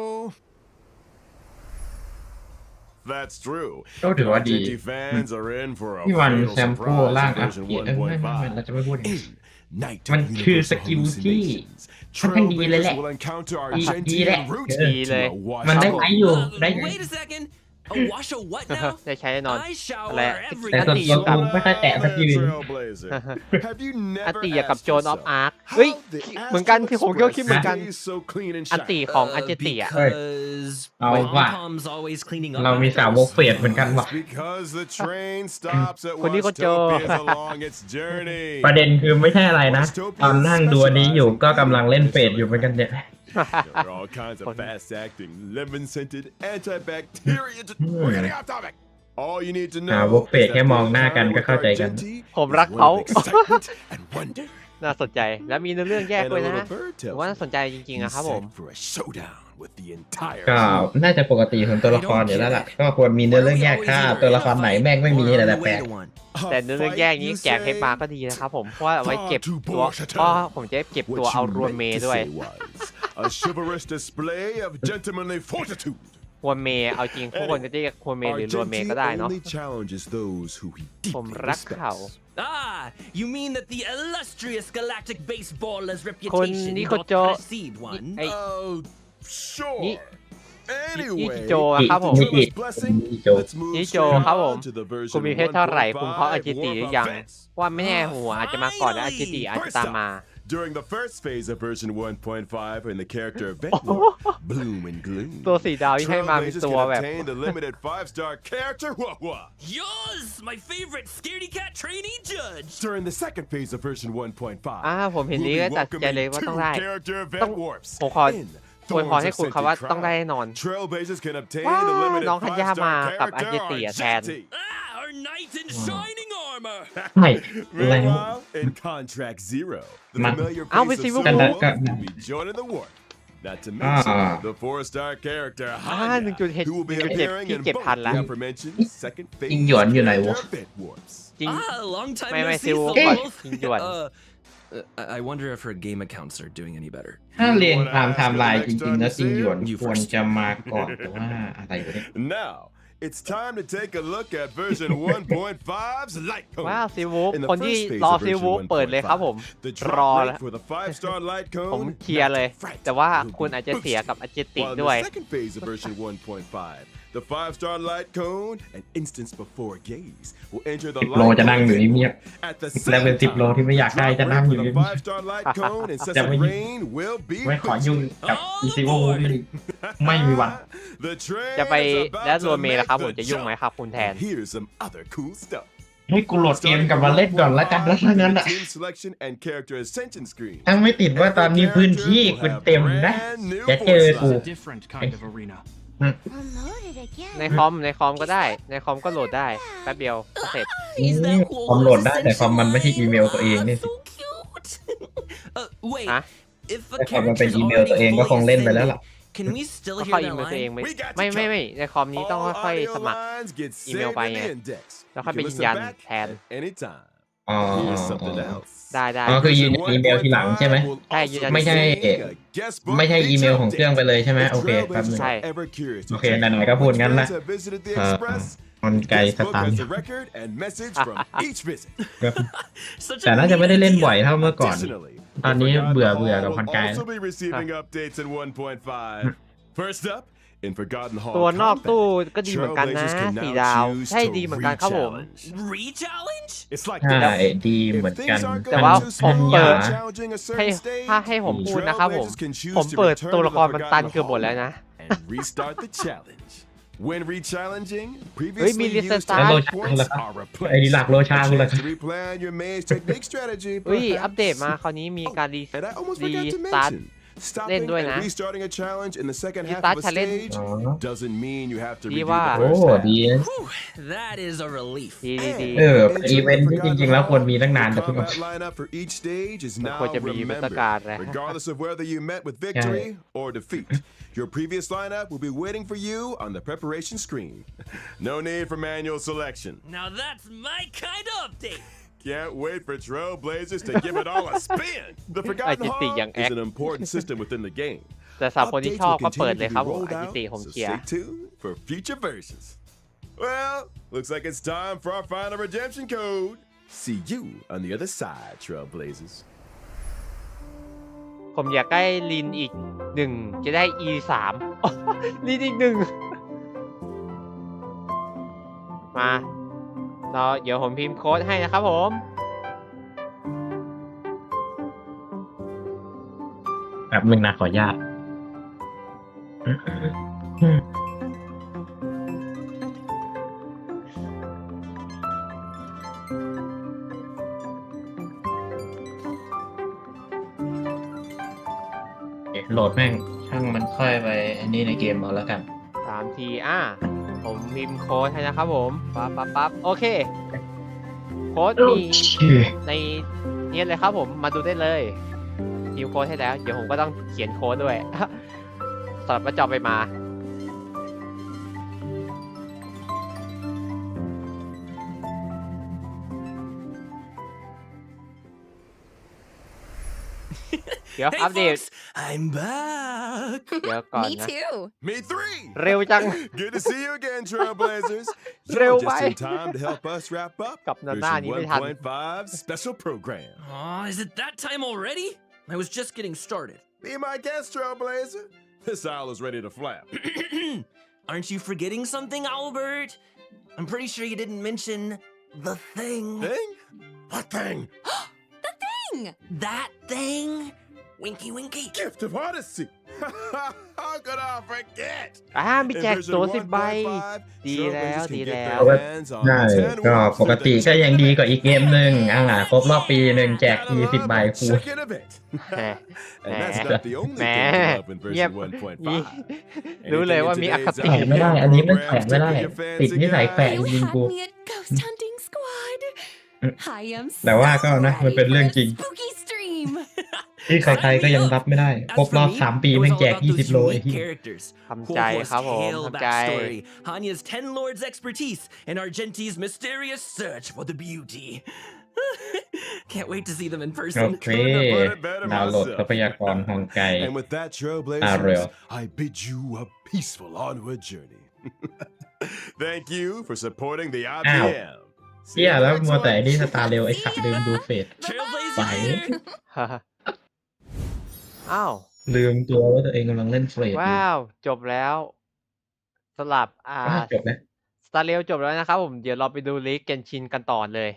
That's true. ก็ถือว่าดี Argenti fans are in for a พี่วัน fatal แชมพู surprise ร่าง in อัพ version เกียร์ไม่เรา 1.5. จะไม่พูดอย่างนี้ Night มัน of คือ universal สกิลที่ hallucinations. ค่อนข้างดีเลยแหละ Trailblazers will encounter ดี Argenti แหละ en route ดีเลย to a มันได้ watchtower. ไหมอยู่ได้ Wait a second. A wash a what now? ได้ใช้แน่นอน I shower อะไร every แต่ส่วน day. ตัวกูไม่ค่อยแตะสักทีนึง Trailblazer, have you อัน never ติกับ asked โจนออฟ yourself อาร์คเฮ้ย how the เหมือนกัน Astral ที่ผมก็คิดเหมือนกัน Express stays so clean and อันติ shiny? ของอาเจติอ่ะ Because เอาว่ะ Pom-Pom's always cleaning up เรามีสาวก after เฟดเหมือนกันว่ะ It's because the train stops at คนนี้ก็เจอ Watchtopias along its journey. ประเด็นคือไม่ใช่อะไรนะ ตอนนั่งดูอันนี้อยู่ก็กำลังเล่นเฟดอยู่เหมือนกันเนี่ย There are all kinds of fast-acting, lemon-scented, antibacterial. We're getting off topic. All you need to หา know วกเฟดแค่มองหน้ากันก็เข้าใจกัน ผมรักเขา excitement and wonder. น่าสนใจแล้วมีเรื่องแยก And ด้วย a นะ little bird ผม tells ว่า me น่าสนใจจริงๆอะ he's ครับผม set for a showdown with the entire ก็น่าจะปกติของตัวละครอยู่แล้วล่ะก็ควรมีเนื้อเรื่องแยกถ้าตัวละครไหนแม่งไม่มีนี่แหละแปลก แต่เรื่องแยกนี้แจกให้มาก็ดีนะครับผมเพราะว่าเอาไว้เก็บตัวก็ผมจะเก็บตัวเอารวมเมย์ด้วย A chivalrous display of gentlemanly fortitude. รวมเมย์เอาจริงทุกคนก็จะเรียกรวมเมย์หรือรวมเมย์ก็ได้เนาะ only challenges those who he ผม deeply รักเขา respects. Ah, you mean that the illustrious galactic baseballer's คน reputation นี่โค doth โจ precede one? ไอ้ Oh, sure. นี่ Anyway, โจอะครับผม นี่ Trilla's blessing. นี่โจ Let's move นี่โจ straight ครับผม on to the คุณ version มีเพชรเท่าไหร่คุณเพราะอา 1.5 จิติหรือยัง warm events. ว่าไม่แน่หัวอาจจะมาก่อนและอาจิติอาจจะตามมา During the first phase of version 1.5 in the character event warp, Bloom and Gloom, ตัวสีดาวที่ให้มาเป็น Trailblazers ตัว can แบบ obtain the limited 5-star character Wah-Wah. Yours, my favorite scaredy cat trainee judge. During the second phase of version 1.5, ผมเห็น we'll นี้ be ก็ตัดใจเลย welcoming ว่าต้อง two ได้ character ต้อง event warps. ผมขอ In อวยพร Thorns ให้ of คุณครับว่า Scented ต้องได้ Crown, แน่นอน Trailblazers can obtain ว้า the ว limited น้องฮันย่ามา 5-star กับอา character จิติอะแทน Argenti. Ah, our knight in shining armor. ใช่แล้ว Meanwhile, in Contract Zero, the Man. familiar Ah, we face of see Civil what- War Can- will be joining the war. Not to mention Ah. the 4-star character 1.7 Hanya, who will be appearing in ที่ both 7,000 the ละ aforementioned second จิง phase หยวนอยู่ไหนวะ character event warps. จริง Ah, long time ไม่ no ไม่ see, ซิล Soul ก่อน Wolf. จริงหยวน I wonder if her game accounts are doing any better. ถ้าเรียงตามไทม์ไลน์จริงๆแล้วจิงหยวนควรจะมาก่อนแต่ว่าอะไรวะเนี่ย Now, it's time to take a look at version 1.5's light cone. ว้าวซิลวูฟ In the คนที่ first phase รอ of ซิล version วูฟเปิดเลยครับผม 1.5, the รอ drop แล้ว rate for the 5-star light ผม cone เคลียร์เลย not fright, แต่ว่า will คุณ be อาจจะเสีย boosted. กับอาจิติ While in ด้วย the second phase of version 1.5, the 5-star light cone, an instance before gaze, will enter the 10 โล light จะนั่งอยู่ cone เงียบ at the แล้วเป็น same 10 โล time. ที่ไม่อยากได้ Drop จะนั่ง rate อยู่ for the เงียบ 5-star light cone and จะไม่ Incessant Rain will be ไม่ขอยุ่ง boosted. กับอีซิโวไม่มีวัน The train จะไป is about แล้วรวม to เมย์ make ล่ะครับ the ผมจะยุ่งไหม jump. ครับคุณแทน Here's some other cool stuff. ให้กูโหลดเกมกลับมาเล่นก่อนแล้วกันแล้วถ้างั้น The อ่ะ team selection and character ascension screen. ถ้าไม่ติดว่าตอนนี้พื้นที่กูเต็มนะจะเจอกู different kind of arena. Promoted again. ในคอมก็ได้ ในคอมก็โหลดได้แป๊บเดียวก็เสร็จ Is that คอมโหลดได้แต่คอมมันไม่ใช่อีเมลตัวเองนี่ So cute. Wait. ฮะ If a แต่คอมมันเป็น character's อีเมลตัวเอง already ก็คง fully เล่นไปแล้วล่ะ ascended, can we still ก็ hear เข้าอี their เมลตัวเอง line? ไม่ในคอมนี้ต้อง All ค่อย audio สมัคร lines get email saved ไป in ไง the index. แล้ว You ค่อยไป can ยืน listen ยัน back แทน at any time. อ๋อ Here's something else. ได้ อ๋อคือยืนอีเมลทีหลังใช่ไหม ใช่ยืนยัน ไม่ใช่ ไม่ใช่อีเมลของเครื่องไปเลยใช่ไหมโอเคแป๊บนึง ใช่ โอเคไหนๆก็พูดงั้นละ มันไกลส This book ตัน has a record and message from each visit. Such a แต่น่าจะไม่ได้เล่นบ่อยเท่าเมื่อก่อน Additionally, ตอนนี้ the Forgotten เบื่อ Hall กับ will คอนไกล also be receiving updates in 1.5. First up, in Forgotten Hall ตัวนอก combat, ตู้ก็ดีเหมือนกันนะ Trailblazers can สี now ดาว choose ใช่ to ดีเหมือนกันครับผม re-challenge. re-challenge? It's like ใช่ this. ดีเหมือนกัน If things aren't แต่ going ว่า too ผม smooth เปิด while challenging a ให้ certain stage, ถ้าให้ผมพูดนะครับผม Trailblazers can choose ผม to เปิด return ตัว to ละ the ครมันตัน Forgotten เกือบหมดแล้ว Hall นะ and restart the challenge. When re-challenging, เฮ้ยมี previously reset used start entry แล้ว points โลชา are ไอ้นี่หลัก replaced. โลชา A กูละ chance to replan your maze technique strategy, เฮ้ย อัปเดต perhaps. มาคราวนี้มีการ And I almost รี forgot to สตาร์ท mention, เล่น stopping ด้วยนะ and restarting a challenge in the second half Restart of a challenge stage อ๋อ doesn't mean you have to ดี redo ว่า the โอ้ first ดี half. นะ Whew, that is a relief. ดี เออเป็นอีเวนท์ที่จริงๆแล้วควรมีตั้งนาน The แต่เพิ่ง combat lineup for each stage is มัน now ควรจะมีบรรยากาศ remembered, เลย regardless of whether you met with victory or defeat. Your previous lineup will be waiting for you on the preparation screen. No need for manual selection. Now that's my kind of update. Can't wait for Trailblazers to give it all a spin. The Forgotten Agency Hall yang is act. an important system within the game. แต่สำหรับคนที่ Updates ชอบ will ก็เปิด continue เลย to ครับ be ผม rolled อาจิติ out, ผม so เชียร์ stay tuned for future versions. Well, looks like it's time for our final redemption code. See you on the other side, Trailblazers. ผมอยากได้ลินอีก1จะได้ E3 ลินอีก1 มาเดี๋ยวผมพิมพ์โค้ดให้นะครับผม แบบนึงนะขออนุญาตโหลดแม่งช่างมันค่อยไปอันนี้ในเกมเอาแล้วกัน 3 ทีผมพิมพ์โค้ดให้นะครับผมปั๊บโอเคโค้ดมีในนี้เลยครับผมมาดูได้เลยพิมพ์โค้ดให้แล้วเดี๋ยวผมก็ต้องเขียนโค้ดด้วย สำหรับว่าจอไปมา เดี๋ยว Hey อัปเดต folks, I'm back. เดี๋ยวก่อน Me นะ too. Me three. เร็วจัง Good to see you again, Trailblazers. Real You're just in bye. time to help us wrap up Cặp nền version này mới thành. 1.5 special program. Aw, is it that time already? I was just getting started. Be my guest, Trailblazer. This aisle is ready to flap. Aren't you forgetting something, Albert? I'm pretty sure you didn't mention the thing. Thing? What thing? That thing? Winky winky. Gift of Odyssey. How could I forget? มีแจก In ตัว version 10 ใบ 1.5, ดีแล้ว Trailblazers ดี can แล้ get ว their hands on ใช่ 10 ก็ weeks ปก of ติ the ก็ยังดีกว่าอีกเกมหนึ่งครบรอบปีหนึ่งแจก Gotta 20 love ใบ a คู chicken event. แหม And that's not the only แหม thing to love in เงียบ version มี 1.5. รู้เลยว่ามีอคติ แขกไม่ได้ อันนี้มันแขกไม่ได้ ติดนิสัยแขก You จริง had กู me at Ghost Hunting Squad. I am แต่ว่าก็นะ มันเป็นเรื่องจริง spooky stream. ที่ใครๆก็ยังรับไม่ได้ ครบรอบ 3 ปี it แม่ was ง all แจก about those 20 โลไอ้ unique ที่ characters. ทำใจครับผม Horhor'sทำใจ backstory, Hanya's 10 lords' expertise, and Argenti's mysterious search for the beauty. Can't wait to see them in โอ person. เค ดาวน์โหลดทรัพยากรฮองไก And with that, Star Trailblazers, Rail. I bid you a peaceful onward journey. Thank you for supporting the IPM. เชี่ยแล้วมัวแต่นี่สตาร์เร็วไอ้ขับลืมดูเฟซ Trailblazers! Bye. อ้าว ลืมตัวว่าตัวเองกำลังเล่นเฟซอยู่ ว้าว จบแล้วสลับจบแล้ว สตาร์เรลจบแล้วนะครับผม เดี๋ยวเราไปดูลีกเกนชินกันต่อเลย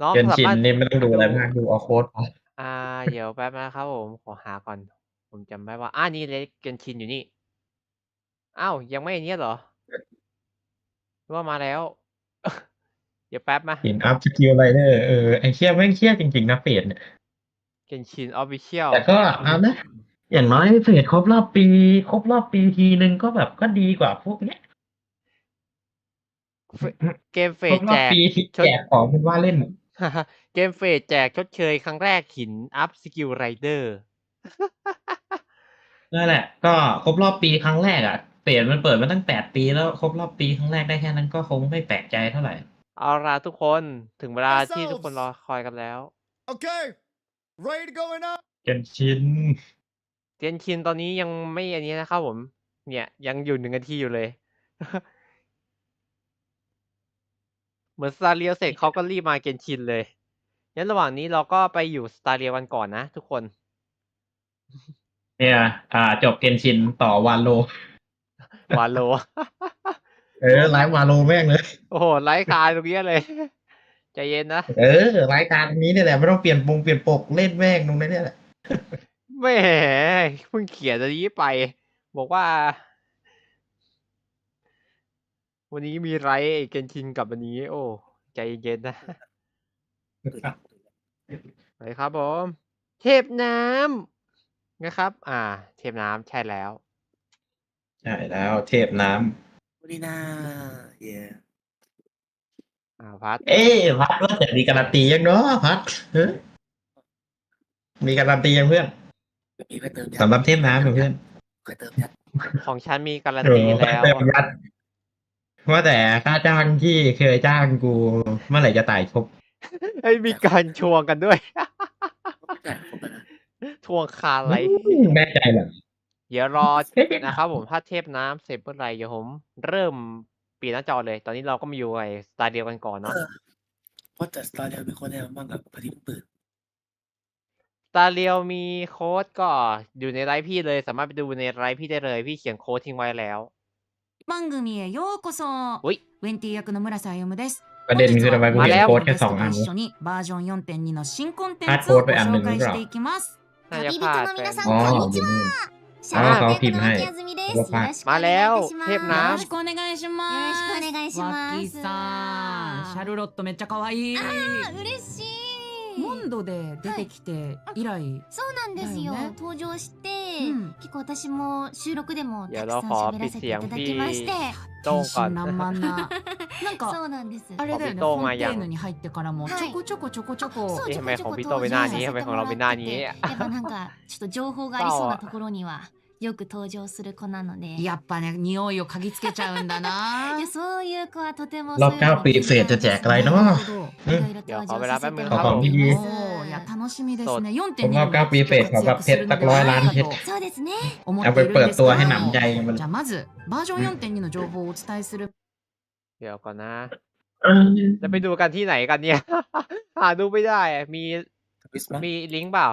น้อง เกน สา ชิน มารถ นี่ไม่ต้องดูอะไรมากดูเอาโค้ดพอ เดี๋ยวแป๊บนะครับผม ขอหาก่อน ผมจำไม่ว่านี่เลยเกนชินอยู่นี่ อ้าว ยังไม่อันนี้เหรอหรือว่ามาแล้ว เดี๋ยวแป๊บมา หินอัพสกิลไรเดอร์ไอ้เชี่ยแม่งเชี่ยจริงๆนะเฟซเนี่ย เกนชินออฟฟิเชียล แต่ก็เอานะอย่างน้อยเฟซครบรอบปีทีนึงก็แบบก็ดีกว่าพวกเนี้ย เกมเฟ คร ส บรอ แจ บ ก ปีที่แจกของเป็นว่าเล่น เกมเฟสแจกชดเชยครั้งแรกหินอัพสกิลไรเดอร์ นั่นแหละ ก็ครบรอบปีครั้งแรกเฟซมันเปิดมาตั้ง8 ปีแล้วครบรอบปีครั้งแรกได้แค่นั้นก็คงไม่แปลกใจเท่าไหร่ เอาล่ะทุกคนถึงเวลาที่ทุกคนรอคอยกันแล้ว Okay, ready to go in up? เกนชิน เกนชินตอนนี้ยังไม่อันนี้นะครับผม เนี่ยยังอยู่1 นาทีอยู่เลย เหมือนสตาร์เรียลเสร็จเขาก็รีบมาเกนชินเลยงั้นระหว่างนี้เราก็ไปอยู่สตาร์เรียลกันก่อนนะทุกคน เนี่ยจบเกนชินต่อวาโล วาโล ไลฟ์วาโลแม่งเลย โอ้โหไลฟ์คาตรงนี้เลย ใจเย็นนะ รายการนี้เนี่ยแหละไม่ต้องเปลี่ยนปกเล่นแม่งตรงนี้เนี่ยแหละ แหมเพิ่งเขียนอันนี้ไป บอกว่า วันนี้มีไรเกนชินกับวันนี้ โอ้ใจเย็นนะ ไปครับผม เทพน้ำนะครับ เทพน้ำใช่แล้ว ใช่แล้วเทพน้ พัด ำพัดว่าแต่มีการันตียังเนาะพัดมีการันตียังเพื่อนสำหรับเทพน้ำเพื่อน ของฉันมีการันตีแล้ว เติมยัดว่าแต่ค่าจ้างที่เคยจ้างกูเมื่อไหร่จะจ่ายครบ เฮ้ยมีการชวงกันด้วย ทวงคาไร แน่ใจเหรอ เดี๋ยวรอนะครับผมถ้าเทพน้ำเสร็จเมื่อไหร่เดี๋ยวผมเริ่มปีหน้าจอเลย ตอนนี้เราก็มาอยู่ไอ้สไตล์เดียวกันก่อนเนาะ เพราะแต่สตาร์เดียวเป็นคนแนวมั่งกับพอดีเปิด สไต ตาเรียวมีโค้ดก็อยู่ในไลฟ์พี่เลยสามารถไปดูในไลฟ์พี่ได้เลยพี่เขียนโค้ดทิ้งไว้แล้ว番組へようこそ。อุ๊ย ウェンティ役の村瀬歩です。 ประเด็นคือทำไมกูเห็นโค้ดแค่2 อัน 一緒にバージョン 4.2 の新コンテンツをごハードコードไปอันหนึ่ง紹介หรือเปล่าしていきます。 น่าจะ 旅 พลา 人 ด の ไป 皆さん อ๋อ こんにちは。シャーロッテの秋あずみです。よろしくお願いいたします。มาแล้วเทพน้よろしくお願いします。よろしくお願いしますワッキーさん、シャルロットめっちゃ可愛い。あー嬉しい。モンドで出てきて以来、そうなんですよ。だよね登場して、うん結構私も収録でもいやたくさん喋らせていただきまして。โต้งก่อน 天真爛漫な。なんそかうなんです。あれだよね。おフォンテビトーマヤンーヌに入ってからもはいちょこちょこちょこちょこ。そうเอ๊ะทำไม ちょこちょこของพี่โตเป็นหน้านี้ทำไมของเราเป็นหน้านี้ やっぱなんかちょっと情報がありそうなところにはよく登場する子なので。やっぱね、匂いを嗅ぎつけちゃうんだな。いやそういう子はとてもรอบ9ปีเศษจะแจกอะไรเนาะ いろいろ登場させてもらขอของ ってดี いおまーいや楽しみですね。ครบ4.2รอบ9ปีเศษขอแบบเพชรสัก100 ล้านเพชร す。そうですね。思っ เอา て ไป いるん เปิด です ตัว け ให้ ど หนำใจมัน じゃあまずバージョン 4.2 の情報をお伝えする。 เดี๋ยวก่อนนะ จะไปดูกันที่ไหนกันเนี่ย หาดูไม่ได้อะมีลิงก์เปล่า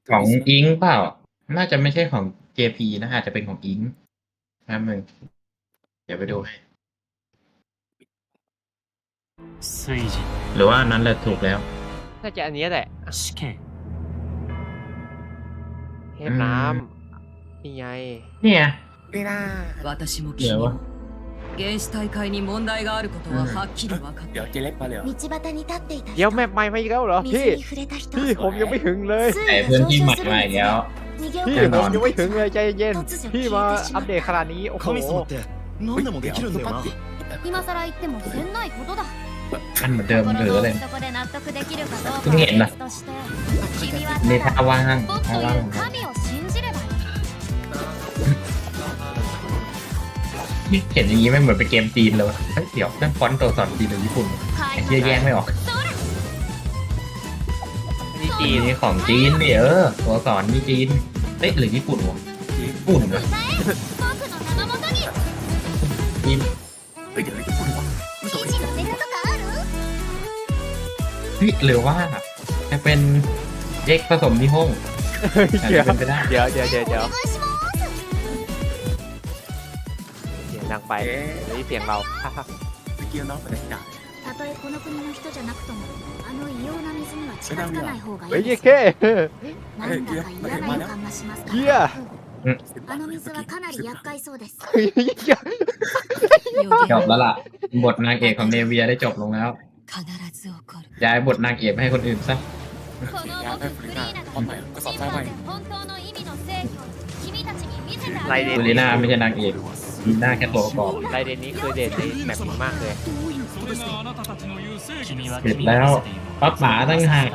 ของอิงเปล่า น่าจะไม่ใช่ของ JP นะอาจจะเป็นของอิงนะมึงเดี๋ยวไปดูให้หรือว่าอันนั้นแหละถูกแล้ว น่าจะอันนี้แหละ 死刑 เทพน้ำนี่ไง เนี่ย 私もいやわ原始大会に問題があることははっきり分かっเดี๋ยวเจเล็กมาเลยเหรอ 道端に立っていた เดี๋ยว 人 แมปใหม่มาอีกแล้วเหรอ 水 พี่ に触れた人 พี่ผมยังไม่ถึงเลย 水 ไอ้ 位 พื้น が ที่ 上 ใหม่ 昇する มา ん อีก です แล้ว よ逃げ พี่ 遅れ ผ た ม 人 ยังไม่ถึงเลยใจเย็น 突如 พี่ 消 มา えてし อั ま ป う เดตขนาดนี้โอ้โห 神様って何でもできるんだよな今更言ってもせんないことだ อันเหมือนเดิม 心 หรือ の อะไร 奥底で納得できるかどうか เพิ่งเห็นนะ は別として君は ใน た ท่า だ ว่าง 僕と ท่าว่าง いう神を信じればいい เห็นอย่างนี้ไม่เหมือนเป็นเกมจีนเลยวะเฮ้ยเดี๋ยวนั่นฟอนต์ตัวสอนจีนหรือญี่ปุ่นไอ้เหี้ยแยกไม่ออก นี่จีน นี่ของจีนเนี่ยตัวสอนนี่จีนเอ๊ะหรือญี่ปุ่นวะญี่ปุ่นเหรอ 僕の名のもとに จีน เฮ้ยเดี๋ยวจะพูดว่า 記事のネタとかある เฮ้ยหรือว่าจะเป็นเด็กผสมนิฮงอาจ เดี๋ย จะ ว เป็นไปได้ เดี๋ยว お願いします เสียงดังไปเดี๋ยวนี้เสียงเรา เมื่อกี้น้องไปไหนจ่าย たとえこの国の人じゃなくともあの異様な水には近づかない方がい เฮ้ย い เย้ です เค なんだか嫌な予感がしますか เยี่ย あの水はかなり厄介そうです เฮ้ยเยี่ย จบแล้วล่ะ บทนางเอกของเนเวียได้จบลงแล้ว 必ず起こる。 ย้ายบทนางเอกไปให้คนอื่นซะ この僕フリーナが本審判で本当の意味の正義を君たちに見せてあ ไร げ เด る น ดูลีน่าไม่ใช่นางเอกลีน่าแค่ตัวประกอบ ไรเดนนี้คือเด่นในแมปนี้มากเลย 君は เสร็จแล้วป้าป๋าตั้งหาก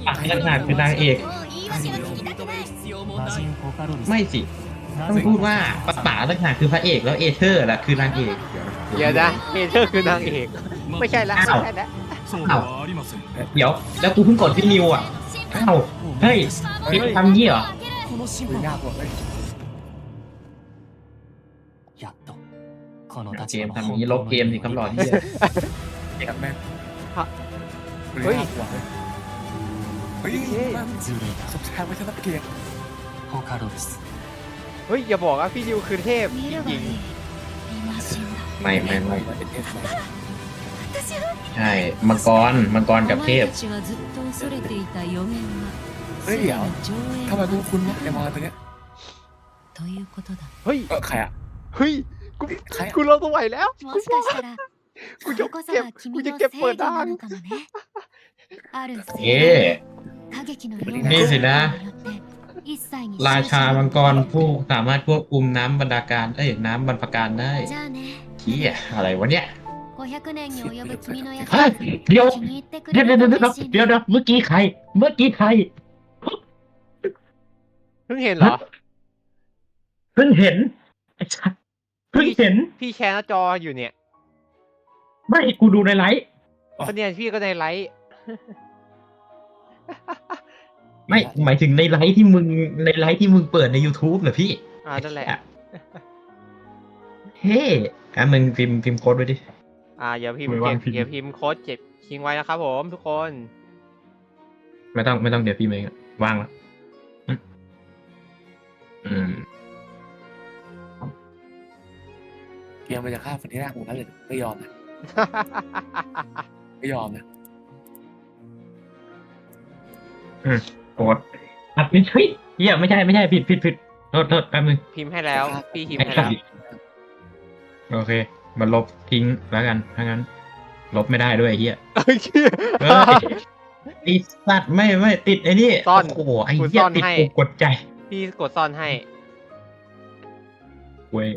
ป๋าตั้งหากคือนางเอก もう言い訳は聞きたくない魔人ポカロルス ไม่สิ ต้องพูดว่าป้าป๋าตั้งหากคือพระเอกแล้วเอเธอร์ล่ะคือนางเอก เดี๋ยวนะเฮเธอร์คือนางเอก ไม่ใช่ละไม่ใช่ละ そうではありません เดี๋ยว แล้วกูเพิ่งกดที่นิวอ่ะเอ้าเฮ้ยนี่ทำยี่เหรอ この審判はやっとこの เก 立 ม 場の ทำอย่างนี้ลบเกมสิคำหลอดที่ กับแม่ เฮ้ย เฮ้ยずるいなそっちはไม่ใช่นักเกมポカロルス เฮ้ยอย่าบอกว่าพี่ดิวคือเทพ 見 จ るがい ริ い ง 今死んだ ไม่ เป็นเทสไ 私は ใช่มังกรกับเทพ お前たちがずっと恐れていた予言はเฮ้ยเดี๋ยวทำไมคุณวะไอ้มาตัวเนี้ย ということだ。 เฮ้ย ใครอ่ะ เฮ้ยกู ใคร กูเราตัวไหวแล้ว もしかしたらこれこそが君の正義なのかもねある正 เอ๊ 義歌劇のよう นี่สินะ によって一切に ราชามังกรผู้สามารถควบคุมน้ำบรรดาการน้ำบรรพการได้ じゃあね เฮียอะไรวะเนี่ย 500年に及ぶ君の役 เฮ้ย に เดี๋ยว 気に入ってく เดี๋ยว れ เดี๋ยว る เดี๋ยว と嬉しい เดี๋ยว ね เดี๋ยวเมื่อกี้ใคร เพิ่งเห็นเหรอ เพิ่งเห็นไอ้ชัดเพิ่งเห็น พี่แชร์หน้าจออยู่เนี่ย ไม่กูดูในไลฟ์ ก็เนี่ยพี่ก็ในไลฟ์ ไม่หมายถึงในไลฟ์ที่มึงเปิดใน YouTube เหรอพี่ นั่นแหละ เฮ้มึงพิมพ์โค้ดไว้ดิ อย่าพิมพ์ ไม่ว่าง เก็บ พิมพ์ อย่าพิมพ์โค้ดเจ็บทิ้งไว้นะครับผมทุกคน ไม่ต้องเดี๋ยวพิมพ์เองอะ ว่างแล้วเกียร์มันจะฆ่าคนที่แรกผมนั้นเลยไม่ยอมนะไม่ยอมนะ โกรธผิดเหี้ยไม่ใช่ผิดโทษแป๊บนึง พิมพ์ให้แล้วพี่พิมพ์ให้แล้ว โอเคมาลบทิ้งแล้วกันถ้างั้นลบไม่ได้ด้วยไอ้เหี้ย เฮ้ยไอ้สัตว์ไม่ติดไอ้นี่ ซ่อน โอ้โหไอ้เหี้ย ซ่อน ติด ให้ กูกดใจ พี่กดซ่อนให้ เว้ย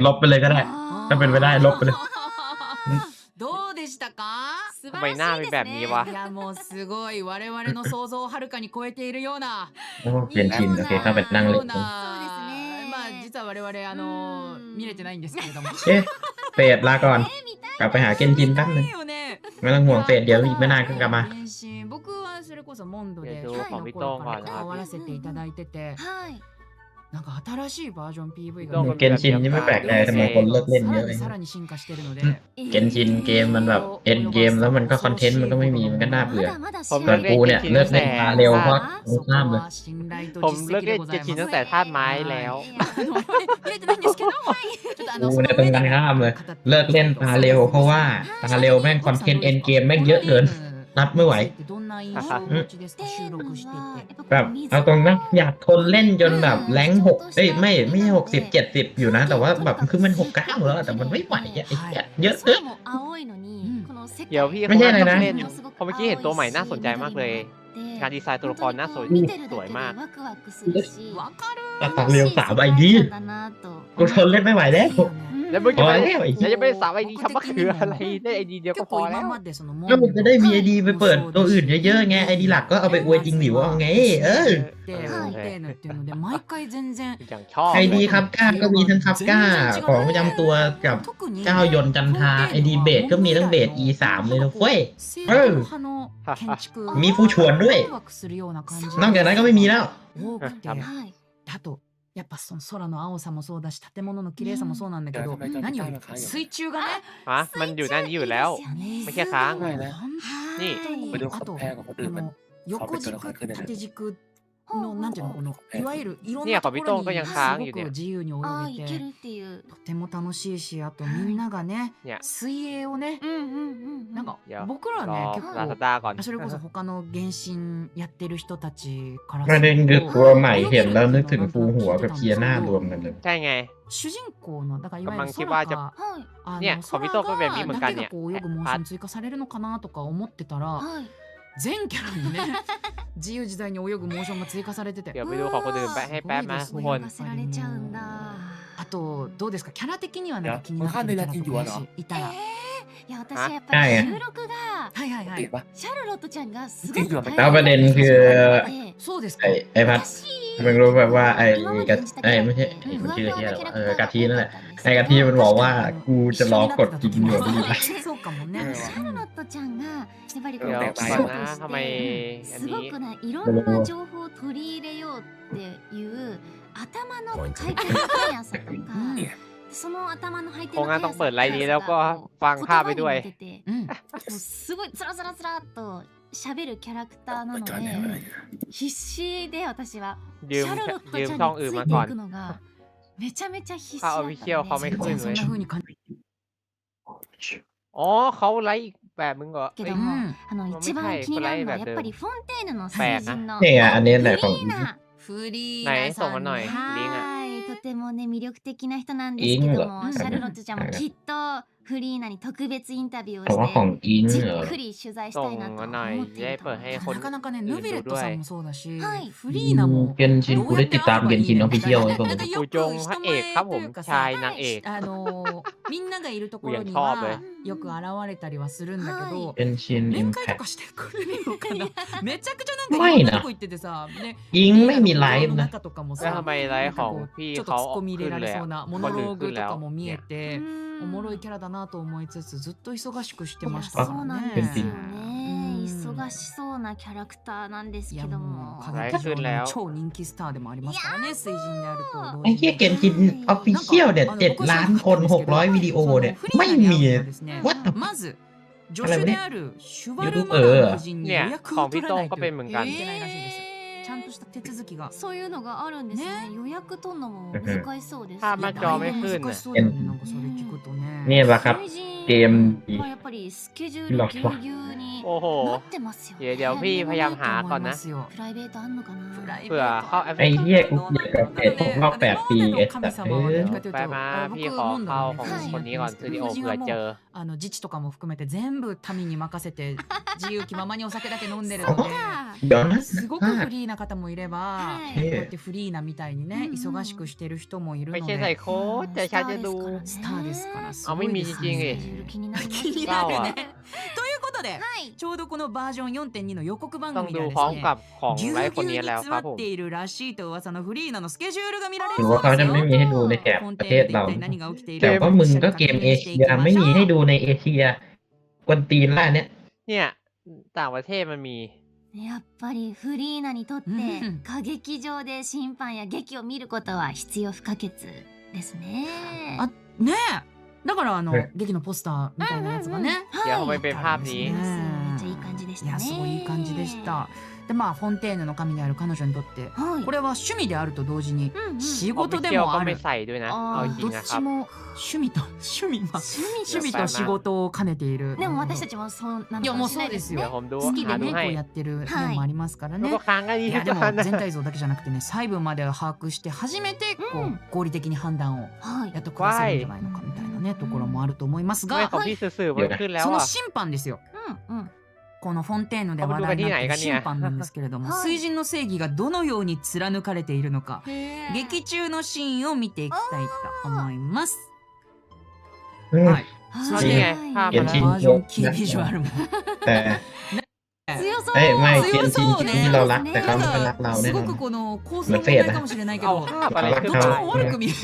ลบไปเลยก็ได้ ถ้าเป็นไปได้ลบไปเลย どうでしたか？素 ทำไมหน้าเป็นแบบนี้วะ いやもうすごい我々の想像をはるかに超えているような โอ้เปลี่ยนชินโอเคเข้าไปนั่งเล่น まあ実は我々見れてないんですけれども เอ๊ะเฟดลาก่อน กลับไปหาเกนชินแป๊บนึง よね ไม่ต้องห่วงเฟดเดี๋ยวอีกไม่นานก็กลับมา 僕はそれこそモンドでいや初期の頃から関わらせていただいててはいなんか新しいバージョン PV が เกนชินนี่ไม่แปลกใจทำไมคนเลิกเล่นเยอะเลย さらに進化してるので เกนชินเกมมันแบบเอ็นเกมแล้วมันก็คอนเทนต์มันก็ไม่มีมันก็น่าเบื่อ まだまだ ส่วนกูเนี่ยเลิกเล่นมาเร็วเพราะกูข้ามเลย ผมเลิกเล่นเกมชินตั้งแต่ธาตุไม้แล้ว 見れてないんですけどちょっとกูเนี่ยตรงกันข้ามเลย เลิกเล่นตาเร็วเพราะว่าตาเร็วแม่งคอนเทนต์เอ็นเกมแม่งเยอะเกิน นับไม่ไหว แบบเอาตรงนะอยากทนเล่นจนแบบแรง6ไม่ใช่60 70อยู่นะ แต่ว่าแบบคือมัน69แล้วแต่มันไม่ไหวอะไอ้เหี้ยเยอะเกิน เดี๋ยวพี่ ไม่ใช่อะไรนะ เล่นพอเมื่อกี้เห็นตัวใหม่น่าสนใจมากเลย การดีไซน์ตัวละครน่าสวยมาก แต่ตาเร็ว3 ID กูทนเล่นไม่ไหวแล้ว แล้วเมื่อ พ กี้ อ ไม่ แล้วไอ้ แล้ เหี้ วย จะไม่ได้3 ID คำว่าคืออะไรได้ ID เดียวก็พอแล้ว แล้วมันจะได้มีไอดีไปเปิดตัวอื่นเยอะๆไงไอดีหลักก็เอาไปอวยจริงหลิวเอาไงอย่างชอบ ไอดีครับก้าก็มีทั้งครับก้าของประจำตัวกับเจ้ายนต์จันทราไอดีเบสก็มีทั้งเบส E3 เลยนะเว้ยมีผู้ชวนด้วย นอกจากนั้นก็ไม่มีแล้ว あとやっぱその空の青さもそうだし建物の綺麗さもそうなんだけど何より水中がね ฮะมันอยู่นั่นอยู่แล้ว ไม่แค่ค้าง นี่ ไปดูเขาแพ้กับคนอื่นมัน 横軸縦軸のなんていうのこのいわゆるいろんเนี่ย な ของ と พี่ こ โต้ ろ ง に ก็ยังค้างอยู่ す เนี่ ご ย く自由に泳 あげ いけるてっていう。とても楽しいしあとみんながねเนี่ย 水泳をねなんか เดี๋ยว 僕ら รอ ね結 ลาซา 構 ด้าก่อน それこそ他の原神やってる人たちから ประเด็นคือตัวใหม่เห็นแล้วนึกถึงฟูหัวกับเคียร์หน้ารวมกันเลย ใช่ไง 主人公のだからいわゆるกำลังคิดว่าจะ はい。เนี่ยของพี่โต้งก็แบบนี้เหมือนกันเนี่ย だけがこう泳ぐモーション追加されるのかなとか思ってたらはい。全キャラにね自由自在に泳ぐモーションが追加されてて เดี๋ยวไปดูของคนอื่นไปให้แป๊บนะทุกคน 泳がせられちゃうんだ。あとどうですかキャラ的にはなんか気にいやなってるキャラとかわかんないなって言うわなもしいたらいや私やっぱり収録がはいはいはいติดปะ シャルロットちゃんがすごく แล้วประเด็นคือ そうですか ไอ้พัดมึงรู้แบบว่าไอ้กะไม่ใช่มันชื่อเฮียหรอกะทินั่นแหละไอ้กะทิมันบอกว่ากูจะรอกดกินอยู่ดี そうかもねシャルロットちゃんがやっぱりこう เดี๋ยว 記 ก่อน 者 นะ とし ทำไม て อัน す นี้ ごくないろんな情報を取り入れようっていう頭の回転速さとかその頭の回転 คงงั้นต้องเปิดไลน์นี้แล้วก็ฟังภาพไปด้วย すごいつらつらつらっと喋るキャラクターなので必死で私はシ ยืม ャルロット ยื ち ม ゃん ช่อง に อื่น つい มา て ก่อน いくのがめちゃめちゃ必死 ถ้า だ เอา っ วิเชียว た เขาไม่ んで ขึ้น そ เล ん ย な風に感じ อ๋อเขาไลฟ์อีกแบบมึงเหรอ け เอ้ ど ย ももう一番気になるのはไม่ใช่やっぱりフォンテーヌのแปลก 成 นะ 人の นี่ไงอันนี้แหละของ フリーナフリー ไหน ナ ส่ง さ มาน หน่อย ねลิงก์อ่ะ はいとてもね魅力的な人なんですけどもシャルロットちゃんもきっとフリーナに特別インタビューを แต่ว่าของ して อิง じ เหรอ っくり取材した ส่ง いなと มาหน่อย 思ってい จะได้ ると เปิดให้คน なかなかねヌベレットさんもそうだしはいフリーナも เกนชินกูได้ติดตามเกนชินออฟฟิเชียลเลยผม なんかよく กูจงพระเอกครับผม 人前というかさ ชายนางเอก みんながいるところにกูยังชอบเลย はよく現れたりはするんだけど เกนชินอิ 面 ม 会 แพ と ค かしてくれるのかなめちゃくちゃなんかไม่ いろん นะ なとこ行っててさね อิงไม่มีไลฟ์ の นะ 中とかも แล้ว さ ทำไมไลฟ์ของพี่ ちょっと เขา 突っ込み入 ขึ้ れ น ら เล れ ย そう อะ なモ คน ノ อื่น ロー ขึ้ グ น と แล้ว かも見 เนี่ え ย ておもろいキャラだなと思いつつずっと忙しくしてましたそうからなんですよね。ね忙しそうなキャラクターなんですいけどやももう歌劇場の超人気スターでもありますからね水人であると同 ไอ้ 時 เหี้ย に เกนชินออฟฟิเชียลเนี่ย7 ล้านคน600 วิดีโอเนี่ยไม่มี What the まず助手であるシュバルマラ夫人に予 เนี่ย 約 ของ を พี่ 取ら โต้ ない งก็ と เป็นเหมือนกัน いけないらしいです。ちゃんとした手続きが。そういうのがあるんですね。予約取るのも難しそうです。ภาพหน้าจอไม่ขึ้น 難 น่ะ しそうだよね。なんかそれ聞くとね。 นี่แหละครับ เกมดี まあやっぱりスケジュールぎゅうぎゅうに โอ้โห なってますよ เดี๋ยวพี่พยายามหาก่อนนะ プライベートあんのかな เผื่อเข้าแอป ไอ้เหี้ยกูอยากกับเอ็ดของรอบ8 ปีไอ้สัตว์ไปมาพี่ขอเข้าของคนนี้ก่อนสตูดิโอเผื่อเจอ 自治とかも含めて全部民に任せて自由気ままにお酒だけ飲んでるので เดี๋ยวนะ すごくフリーな方もいれば、はいこうやってフリーなみたいにね、忙しくしてる人もいる ไม่ の ใช่ใส่ で โค้ดแต่ฉันจะดู スターですからす เอา ご ไม่ い มี で จ す ริงๆ ね ดิ 気になります気になるね。ということで、はいちょうどこのバージョン 4.2 の予告番 ต้อง 組で ดู はで พร้อ す ม ね กับของ ぎゅう ไล ぎゅ ฟ์คน う นี้ に แล้ว 詰 ครั ま บผม っているらしいと噂のフリーナのスケジュールが見られ ห る รือว่า そう เขา です จะ よ ไม่มีให้ดูในแถบ コン ประ テ เท ー ศ ヌで เรา 一体何が起きている แต่ の ว่า か มึง 一緒 ก็ に เก 確 ม 認 เอ してい เชี き ย ま ไม่ し มี ょ ให้ う ดูในเอเชียกวนตีนล่าเนี่ย เนี่ยต่างประเทศมันมี やっぱりフリーナにとってうん歌劇場で審判や劇を見ることは必要不可欠ですね。あねえだからね劇のポスターみたいなやつがね、 เดี๋ยวเขาไปเป็นภาพนี้ めっちゃいい感じでしたね。いやすごいいい感じでした。でまあフォンテーヌの神である彼女にとってはい。これは趣味であると同時にうんうん仕 ออฟฟิ 事で เชียล も ก็ あ ไม่ る。 ใส่ด้วยนะ เอาจริ ど ง っ นะค ち รับ も趣味と趣味やっぱりと仕事を兼ねている。でも私たちもそうなのいやかもしれなもうそうでよいですすね。เดี๋ยวผมดู 好きで หาดู ねこ ให้ うやってる面もありますから แล้ว ね ก็。ค้างกันนี้ いやでも ก่อนนะ 全体像だけじゃなくてね細部まで把握して初めてこうんう合理的に判断をはいやっと下せるんじゃないのかみたいなねところもあると思います ทำไม が ของพี่สื่อๆมันขึ้นแล้ว その อ่ะ 審判ですよ。うんうん。このフォンテーヌで話題になっている審判なんですけれども、はい水準の正義がどのように貫かれているのか、へー劇中のシーンを見ていきたいと思います。 อืม はい。はいそし นี่ て ไงภาพ เขีย มาน แล้ว ชิ้น バージョンキービジュアルも แต่ 強そう。 เอ้ยไม่เกมจริง 強そうね ที่เรารักแต่เขาไม่รักเรา す แน่น ご อน くこの構造まあ問題かもしれないけ เอา ど、 ภาพอะไรขึ้น どっち มา も悪く見える。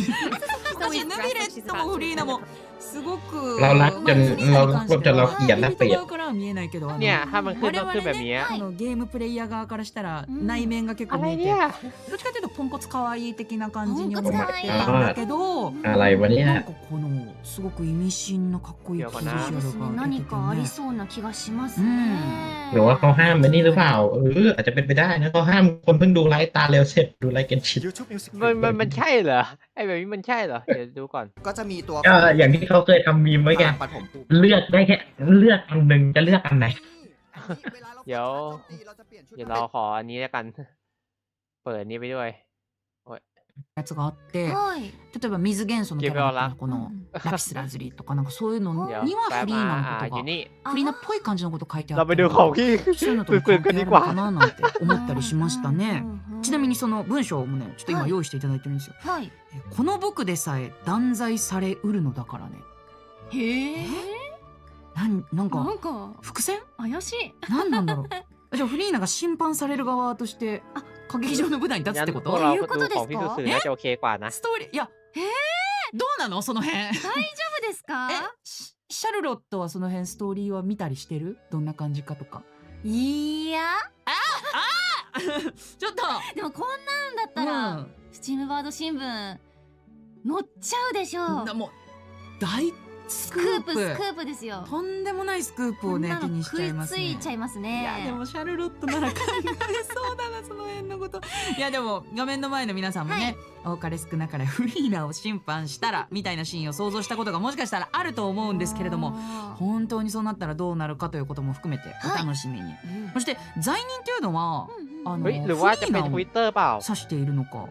私ヌビレットもフリーナもすごくเรารักจนเราจนเราเกลียดนักเปรียบ 側からは見えないけど、 เนี่ยถ้ามันขึ้นต้องขึ้นแบบนี้ このゲームプレイヤー側からしたらうん内面が結 อะ 構 ไร 見えて、 เนี่ย どっちかというとポンコツ可愛い的な感じに思ってポンコツ可愛いたんだけど、 อะไรวะเนี่ย なんかこのすごく意味深なかっこいいビジュアルがそうですね。出何ててかありね。そうな気がしますうね。หรือว่าเขาห้ามไอ้นี่หรือเปล่าอาจจะเป็นไปได้นะเขาห้ามคนเพิ่งดูไลฟ์ตาเร็วเสร็จดูไลฟ์เกนชิน YouTube Music มันใช่เหรอไอ้แบบนี้มันใช่เหรอเดี๋ยวดูก่อน ก็จะมีตัว ก็อย่างที่เขาเคยทำมีมไว้แก ปฐมภูมิ เลือกได้แค่เลือกอันหนึ่งจะเลือกอันไหน เดี๋ยวเราขออันนี้แล้วกัน เปิดอันนี้ไปด้วย やつがあって、はい。例えば水元素のキャラだったらこのうんラピスラズリとかなんかそういうの เดี๋ยว には แป๊บ フリー มา ナのこと อยู่ が นี่ フリーナっぽい感じのこと書いてあ เรา っ ไป た ดู り ของที่ そういうのとも สื่ 関 อๆกัน 係あ ดี る ก の ว่า かななんて思ったりしましたね。うんうんちなみにその文章もねちょっと今用意していただいてるんですよ。はい。この僕でさえ断罪されうるのだからね。へえ。なんなかんか伏線怪しい。なんなんだろう。じゃあフリーナが審判される側として歌劇場の舞台に立つってこ พวก と？ เรา いうこと ดู ですか ของพี่สื่อๆน่าจะโอเคกว่านะ ストーリーいやどうなのその辺？大丈夫ですか？シャルロットはその辺ストーリーは見たりしてる？どんな感じかとか。いや。ちょっと。でもこんなんだったら、スチームバード新聞載っちゃうでしょう。もう大スクープスクープですよ。とんでもないスクープをね手にしちゃいますね。食いついちゃいますね。いやでもシャルロットなら考えそうだなその辺のこと。いやでも画面の前の皆さんもね、多かれ少なかれフリーナを審判したらみたいなシーンを想像したことがもしかしたらあると思うんですけれども、本当にそうなったらどうなるかということも含めてお楽しみに。そして罪人というのはเฮ้ยหรือว่าจะเป็น Twitter เปล่า 指しているのか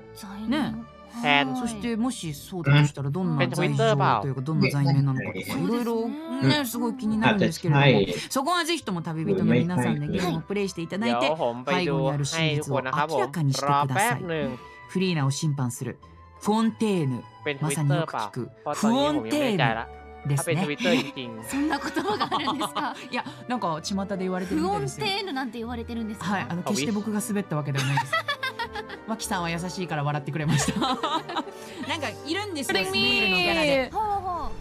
ね。แทนそしてもしそうだとしたらどんな罪状というかどんな罪名なのかとかいろいろねすごい気になるんですけれども、そこはぜひとも旅人の皆さんでゲームをプレイしていただい เดี๋ย て วผมไป 背 ดู 後にある ให้ 真 ทุก 実 ค を นนะครับผ 明 ม らかにして รอ くだ แป๊ さ บ い。 หนึ่ง フリーナを審判するフォンテーヌ เป็น まさに Twitter よ เป く ล่า 聞く เพราะต フ อนนี้ ォ ผม ン ยังไม่ テ แน่ ー ใจ ヌ ละ で ถ้า す เป็น ね。 Twitter จริง そんな言葉があるんですか？いやなんか巷で言われてるフオンみたいですよ。テーヌなんて言われてるんですか？はい、決して僕が滑ったわけではないです。脇さんは優しいから笑ってくれました。なんかいるんですよ、スネイルのキャラで。ほうほ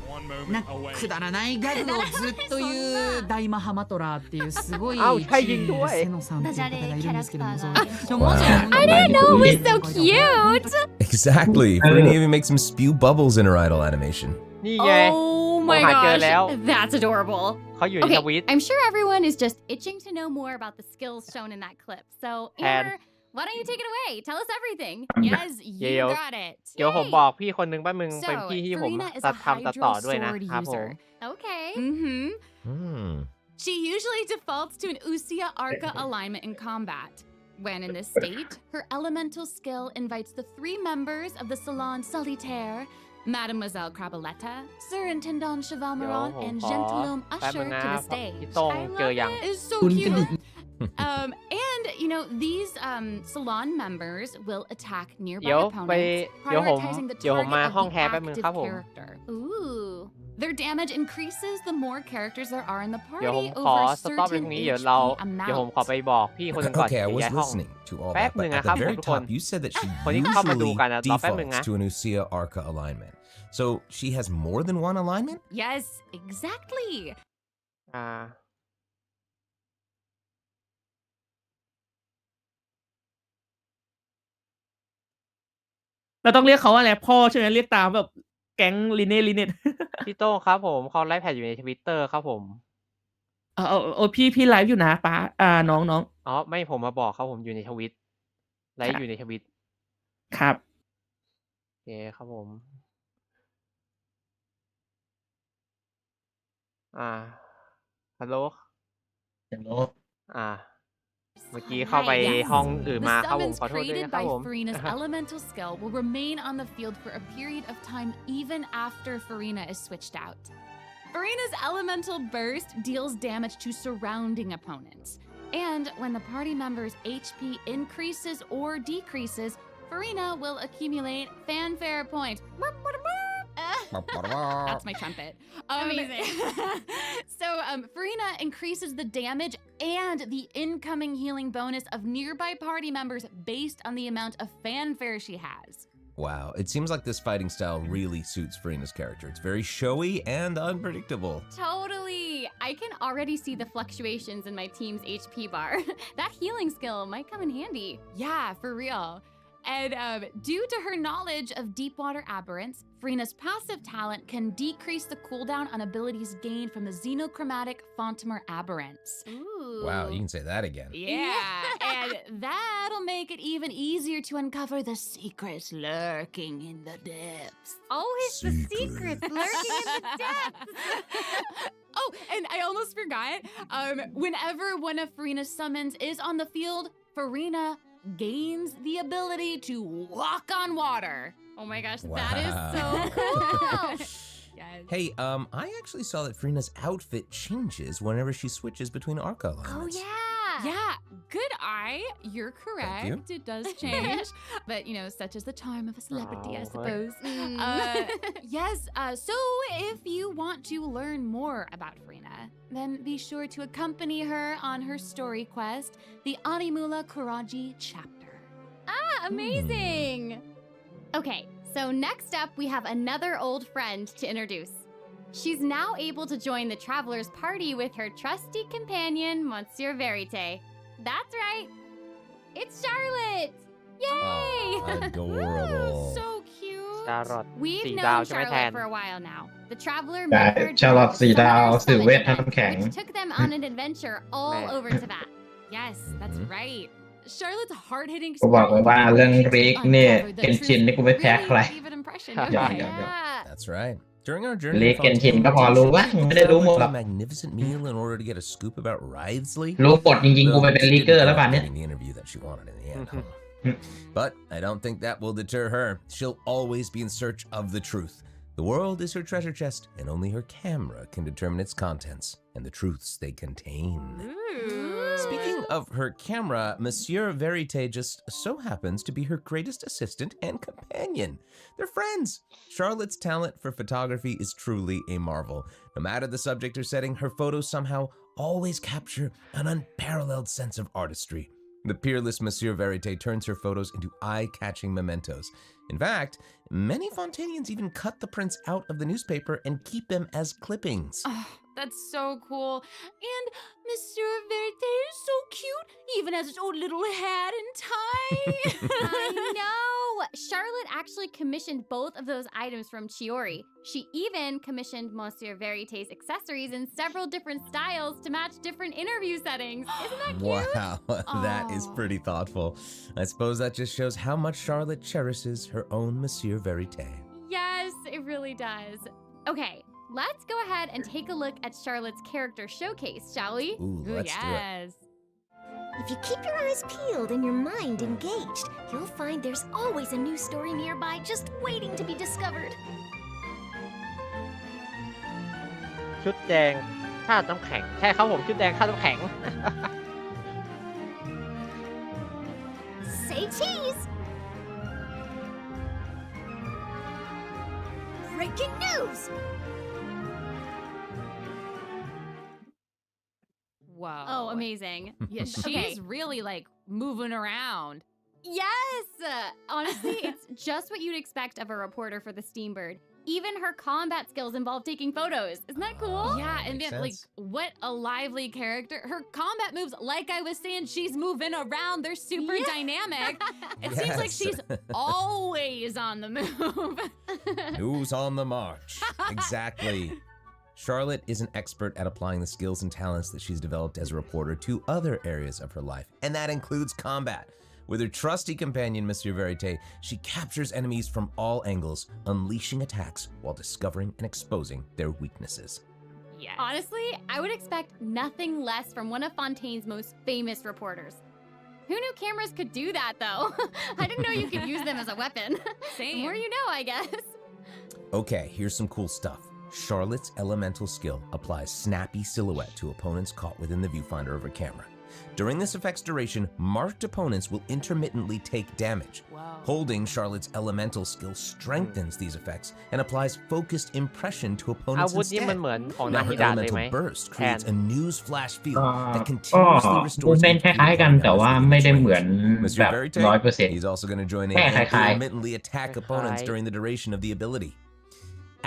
う。なんかくだらないギャグをずっと言う大マハマトラーっていうすごいチあームはいセノさんっていう方がいるんですけども、そうでも I まず didn't know it was so cute. Exactly. Brittany even makes him spew bubbles in her idol animation. ๆ นี่ไง Oh ผม my หาเจอแล้ว gosh, that's adorable. เขาอยู่ในท Okay, วิต I'm sure everyone is just itching to know more about the skills shown in that clip. So, Amber, why don't you take it away? Tell us everything. Yes, you Yo. got it. เดี๋ยวผมบอกพี่คนนึงแป๊บนึง So, เป็นพี่ที่ผม Farina is ตั a ดทำตัดต่อด้วยนะ hydro ครับ sword ผม user. Okay. Mm-hmm. Hmm. She usually defaults to an Usia Arca alignment in combat. When in this state, her elemental skill invites the 3 members of the Salon Solitaire, Mademoiselle Crabaletta, Surintendant Chevalmeron, and Gentilhomme แป๊บนึ Usher งนะ to the พี่ stage. โต้ง I เจอ love ยัง it. It's so cute. And you know these salon members will attack เดี๋ nearby ยวไป opponents, เดี๋ยวผม prioritizing the เดี๋ยวผม target มา of ห้อง the แคร์แป๊บนึง active ครับผม character. Ooh. Their damage increases the more characters there are in the เดี๋ยวผม party ขอ over a สต็อปตร certain งนี้เดี๋ยวเรา HP เดี๋ยวผมขอ amount. ไปบอกพี่คนหนึงก่อน Okay, I เดี๋ยว was ย้ายห้อง listening to all แป๊บ that, หนึ่ง but นะ at ครับ the ผม very ทุกคน top, you said that she คนที่เข้ามาดู usually กันนะรอแป๊บหนึ่ง defaults นะ to an Usia Arca alignment. So she has more than one alignment? Yes, exactly. อ่า เราต้องเรียกเขาว่าอะไรพ่อใช่ไหมเรียกตามแบบแก๊งลิเน่ พี่โต้งครับผมเขาไลฟ์แพดอยู่ในทวิตเตอร์ครับผม พี่ไลฟ์อยู่นะป้าน้อง อ๋อไม่ผมมาบอกเขาผมอยู่ในทวิตไลฟ์อยู่ในทวิต ครับ โอเคครับผม ฮัลโหล เมื่อกี้เข้าไปห้องอื่น The มาครับผม summons ขอโทษด้วย created นะครับ by ผม Farina's elemental skill will remain on the field for a period of time even after Farina is switched out. Farina's elemental burst deals damage to surrounding opponents. And when the party member's HP increases or decreases, Farina will accumulate fanfare points. That's my trumpet. Amazing. So Farina increases the damage and the incoming healing bonus of nearby party members based on the amount of fanfare she has. Wow, it seems like this fighting style really suits Farina's character. It's very showy and unpredictable. Totally. I can already see the fluctuations in my team's HP bar. That healing skill might come in handy. Yeah, for real. And due to her knowledge of deepwater aberrants, Farina's passive talent can decrease the cooldown on abilities gained from the xenochromatic Fontamer aberrants. Ooh. Wow, you can say that again. Yeah, and that'll make it even easier to uncover the secrets lurking in the depths. Oh, it's the secrets lurking in the depths. Oh, and I almost forgot. Whenever one of Farina's summons is on the field, Farina gains the ability to walk on water. Oh my gosh, Wow. that is so cool. Yes. Hey, I actually saw that Farina's outfit changes whenever she switches between Arca Oh alignments. yeah. Yeah, good eye. You're correct. you. It does change. But, you know, such is the charm of a celebrity, I Oh. suppose. Yes, so if you want to learn more about Farina, then be sure to accompany her on her story quest, the Animula Kuraji chapter. Ah, amazing. Okay, so next up we have another old friend to introduce. She's now able to join the traveler's party with her trusty companion, Monsieur Verite. That's right. It's Charlotte. Yay! Oh, adorable. So cute. ชาร์ลอต We've 4 known ดาวใช่ไหมแทน Charlotte for a while now. The traveler แต่ met her ชาร์ลอต during สี่ the ดาว Summoner สื่อ Summit เวท event, น้ำแข็ง which took them on an adventure all Man. over Tibet. Yes, that's Mhm. right. Charlotte's hard-hitting กูบอกเลยว่าเรื่อง story รีก to เนี่ย uncover the เกนชิน truth นี่กูไม่แพ้ใคร really leave an impression, don't Yeah, they? yeah. Yeah. That's right. During our journey, รีก to เกนชิน Fontaine, ก็พอรู้ว่าไม่ได้รู้หมดหรอก a magnificent meal in order to get a scoop about Wriothesley. รู้กดจริงๆ กูไป Though เป็น she ลี didn't เกอร์ end แล้ว up ป่านเนี้ย getting the interview that she wanted in the end. Mhm. huh? But I don't think that will deter her. She'll always be in search of the truth. The world is her treasure chest, and only her camera can determine its contents and the truths they contain. Speaking of her camera, Monsieur Verite just so happens to be her greatest assistant and companion. They're friends. Charlotte's talent for photography is truly a marvel. No matter the subject or setting, her photos somehow always capture an unparalleled sense of artistry. The peerless Monsieur Verite turns her photos into eye-catching mementos. In fact, many Fontainians even cut the prints out of the newspaper and keep them as clippings. Oh, that's so cool. And Monsieur Verite is so cute, even has his own little hat and tie. I know. Charlotte actually commissioned both of those items from Chiori. She even commissioned Monsieur Verité's accessories in several different styles to match different interview settings. Isn't that cute? Wow, that is pretty thoughtful. I suppose that just shows how much Charlotte cherishes her own Monsieur Verité. Yes, it really does. Okay, let's go ahead and take a look at Charlotte's character showcase, shall we? Ooh, let's do it. If you keep your eyes peeled and your mind engaged, you'll find there's always a new story nearby just waiting to be discovered. ชุดแดงธาตุน้ำแข็งใช่ครับผมชุดแดงธาตุน้ำแข็ง Say cheese! Breaking news! Whoa. Oh, amazing. Yeah, she's Okay. really like moving around. Yes! Honestly, it's just what you'd expect of a reporter for the Steambird. Even her combat skills involve taking photos. Isn't that cool? Yeah, and makes then, like, sense. what a lively character. Her combat moves, like I was saying, she's moving around. They're super Yeah. dynamic. It seems like Yes. she's always on the move. Who's on the march? Exactly. Charlotte is an expert at applying the skills and talents that she's developed as a reporter to other areas of her life, and that includes combat. With her trusty companion, Monsieur Verité, she captures enemies from all angles, unleashing attacks while discovering and exposing their weaknesses. Yes. Honestly, I would expect nothing less from one of Fontaine's most famous reporters. Who knew cameras could do that, though? I didn't know you could use them as a weapon. Same. The more you know, I guess. Okay, here's some cool stuff. Charlotte's elemental skill applies snappy silhouette to opponents caught within the viewfinder of her camera. During this effect's duration, marked opponents will intermittently take damage. Wow. Holding Charlotte's elemental skill strengthens these effects and applies focused impression to อา opponents วุธนี่มัน instead. เหมือนของ Now นาฮิ her ดะเลยไหม elemental burst creates a news flash field ก็ that continuously ก็ restores เล่นคล้ายๆกันแต่ว่าไม่ได้เหมือน Monsieur แบบ Verité, 100% he's also going to join in แค่ and คล้ายๆ intermittently attack opponents during the duration of the ability.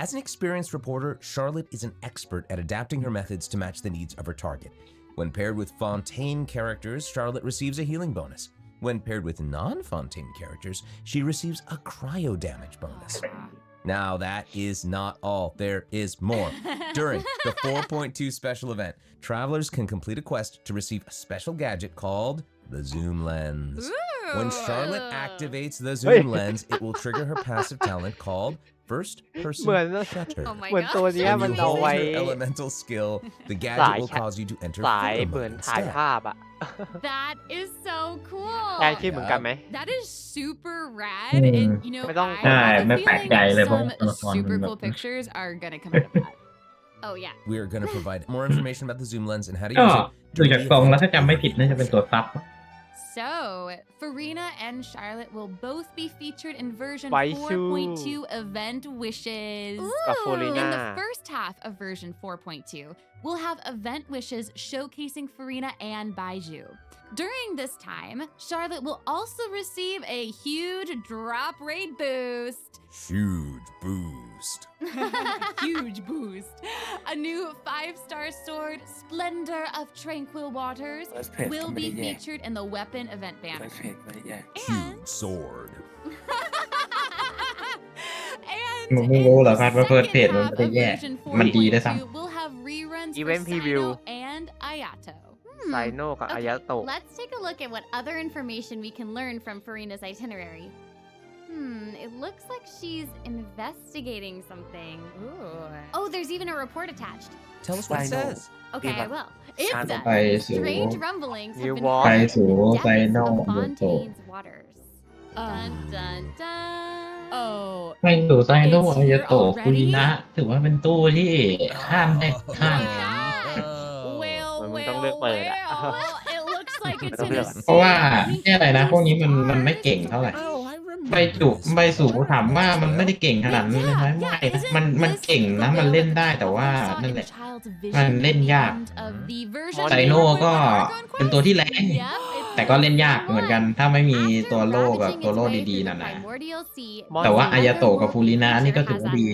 As an experienced reporter, Charlotte is an expert at adapting her methods to match the needs of her target. When paired with Fontaine characters, Charlotte receives a healing bonus. When paired with non-Fontaine characters, she receives a cryo damage bonus. Now that is not all. There is more. During the 4.2 special event, travelers can complete a quest to receive a special gadget called the Zoom Lens. When Charlotte activates the Zoom Lens, it will trigger her passive talent called First เหมือน Person Shutter. Oh my เหมือน gosh. ตัวเนี้ย When มัน you เอา hold ไว้ your elemental skill, the สา gadget ย will cause you to enter สาย photo เหมือน mode ถ่าย instead. ภาพอะ That is so cool. แอนคิดเหมือนกันไหม That is super rad. อืม And, you know, ไม่ต้อง I ใช่ have a ไม่แปลก feeling ใจเลยเพราะ some ตัวละครมัน super แบบ cool pictures are gonna come out of that. Oh, yeah. We are going to provide more information about the zoom lens and how to ก็ use it. ดูจากทรงแล้วถ้าจำไม่ผิดน่าจะเป็นตัวซับ So, Farina and Charlotte will both be featured in version Baisu. 4.2 Event Wishes. กับฟูริ In น่า the first half of version 4.2, we'll have event wishes showcasing Farina and Baiju. During this time, Charlotte will also receive a huge drop rate boost. Huge boost. Huge boost. A new 5-star sword, Splendor of Tranquil Waters, First page will ก็ไม่ be ได้แย่ featured in the weapon event banner. First page ไม่ได้แย่ Huge sword. And มึงไม่ in รู้เหรอ the ครับว่าเฟิร์ส second เพจมัน half ไม่ได้ of แย่ version มันดีด้วยซ้ 4.2, we'll have reruns for Event preview. Sino and Ayato. ไซโนกับอายะโตะ Let's take a look at what other information we can learn from Farina's itinerary. It looks like she's investigating something. Ooh. Oh, there's even a report attached. Tell us what it Sino. says. Okay, I Diba? will. It Sino. says, ไปสู่ strange rumblings have You been walk. heardไปสู่ in theไซโน depths of โยโตะ Fontaine's waters. Dun dun dun. Oh. ไปสู่ไซโนอายาโตะคุรินะถือว่าเป็นตู้ที่ข้ามได้ข้าม Well, มันต้องเลือกเปิดอะ Well, it looks like it's in a เพราะว่าเนี่ยอะไรนะพวกนี้มันไม่เก่งเท่าไหร่ ใบสูถามว่ามันไม่ได้เก่งขนาดนั้นเลยไหมไม่นะมันเก่งนะมันเล่นได้แต่ว่านั่นแหละมันเล่นยากไซโน่ก็เป็นตัวที่แรงแต่ก็เล่นยากเหมือนกันถ้าไม่มีตัวโล่แบบตัวโล่ดีๆนั่นนะแต่ว่าอายาโตะกับฟูรินะนี่ก็ถือว่าดี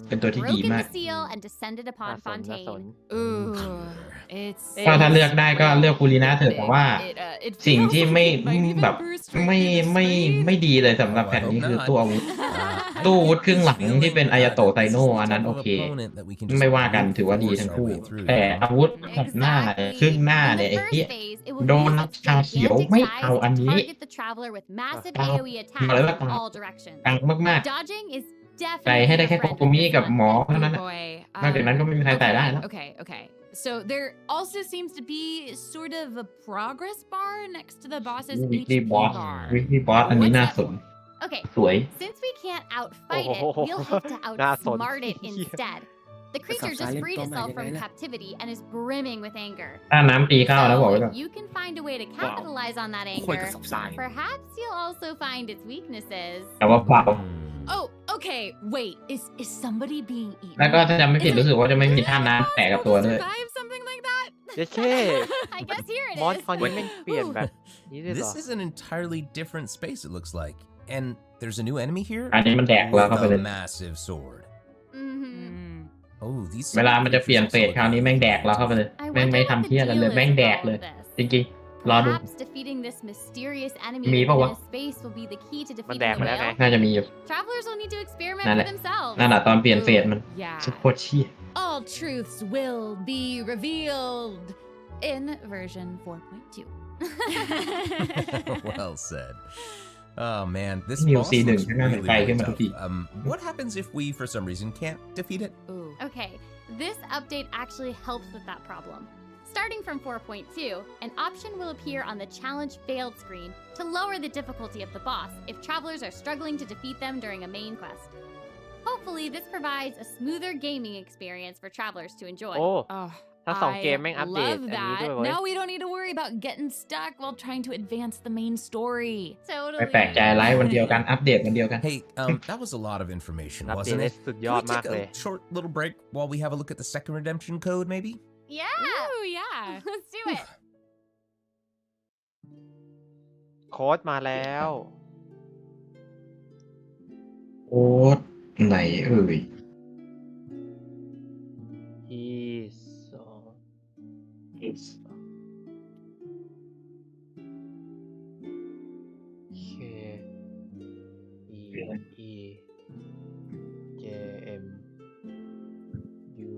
เป็นตัวที่ดีมาก broken the seal and descended upon น่าสน Fontaine. Ooh. ถ้าเลือกได้ก็เลือกคูรินะเถอะแต่ว่าสิ่งที่แบบไม่ดีเลยสำหรับแผ่นนี้คือตัวอาวุธตู้อาวุธครึ่งหลังที่เป็นอายาโตะไซโนะอันนั้นโอเคไม่ว่ากันถือว่าดีทั้งคู่แต่อาวุธแบบหน้าครึ่งหน้าเนี่ยไอ้ที่โดนชาเขียวไม่เอาอันนี้มาเลยว่าตังมากๆใส่ให้ได้แค่โคโกมิกับหมอเท่านั้นนอกจากนั้นก็ไม่มีใครใส่ได้แล้ว Okay. So there also seems to be sort of a progress bar next to the boss's Weekly HP boss bar. Weekly boss อันนี้น่าสน Okay, สวย since we can't outfight it, we'll have to outsmart it instead. The creature just freed itself from captivity and is brimming with anger. ถ้าน้ำตีเข้าแล้วบอกไว้ก่อน If you can find a way to capitalize on that anger, perhaps you'll also find its weaknesses. แต่ว่าเปล่า Oh, okay. Wait, is somebody being eaten? แล้วก็ถ้าจำไม่ผิดรู้สึกว่าจะไม่มีท่าน้ำแตกกับตัวด้วย Survive something like that? เจ๊เช่ I guess here it มอส is. คราวนี้แม่งเปลี่ยนแบบนี้เลยเหรอ This is an entirely different space, it looks like. And there's a new enemy here อันนี้มันแดกเราเข้าไปเลย with a massive sword. Oh, these เวลามันจะเปลี่ยนเฟสคราวนี้แม่งแดกเราเข้าไปเลยแม่งไม่ทำเที่ยอะไรเลยแม่งแดกเลย จริงๆรอดู Perhaps defeating this mysterious enemy มี in ปะวะ this space will be the key to มันแด defeating ก the มาแล้วไง whale. น่าจะมีอยู่ Travelers will need to experiment นั่น for แหละ themselves. นั่นแหละตอนเปลี่ยนเฟสมัน Yeah. โคตรเชี่ย All truths will be revealed in version 4.2. Well said. Oh man, this Nhiều boss C1 looksข้างหน้า really, ไป really ขึ้นมาทุก tough. ที What happens if we, for some reason, can't defeat it? Okay, this update actually helps with that problem. Starting from 4.2, an option will appear on the challenge failed screen to lower the difficulty of the boss if travelers are struggling to defeat them during a main quest. Hopefully, this provides a smoother gaming experience for travelers to enjoy. โอ้ Oh, ทั้งสองเกมแม่งอัปเดต love อันนี้ that. ด้วยเว้ย Now we don't need to worry about getting stuck while trying to advance the main story. ไม่แปลกใจไลฟ์วันเดียวกันอัปเดตวันเดียวกัน Hey, that was a lot of information, อัปเดต wasn't ได้ it? สุด Can ยอ we ดมาก take เลย a short little break while we have a look at the second redemption code, maybe? Yeah! Ooh, yeah. Let's do it! โค้ดมาแล้ว โค้ดไหนเอ่ย K E J M U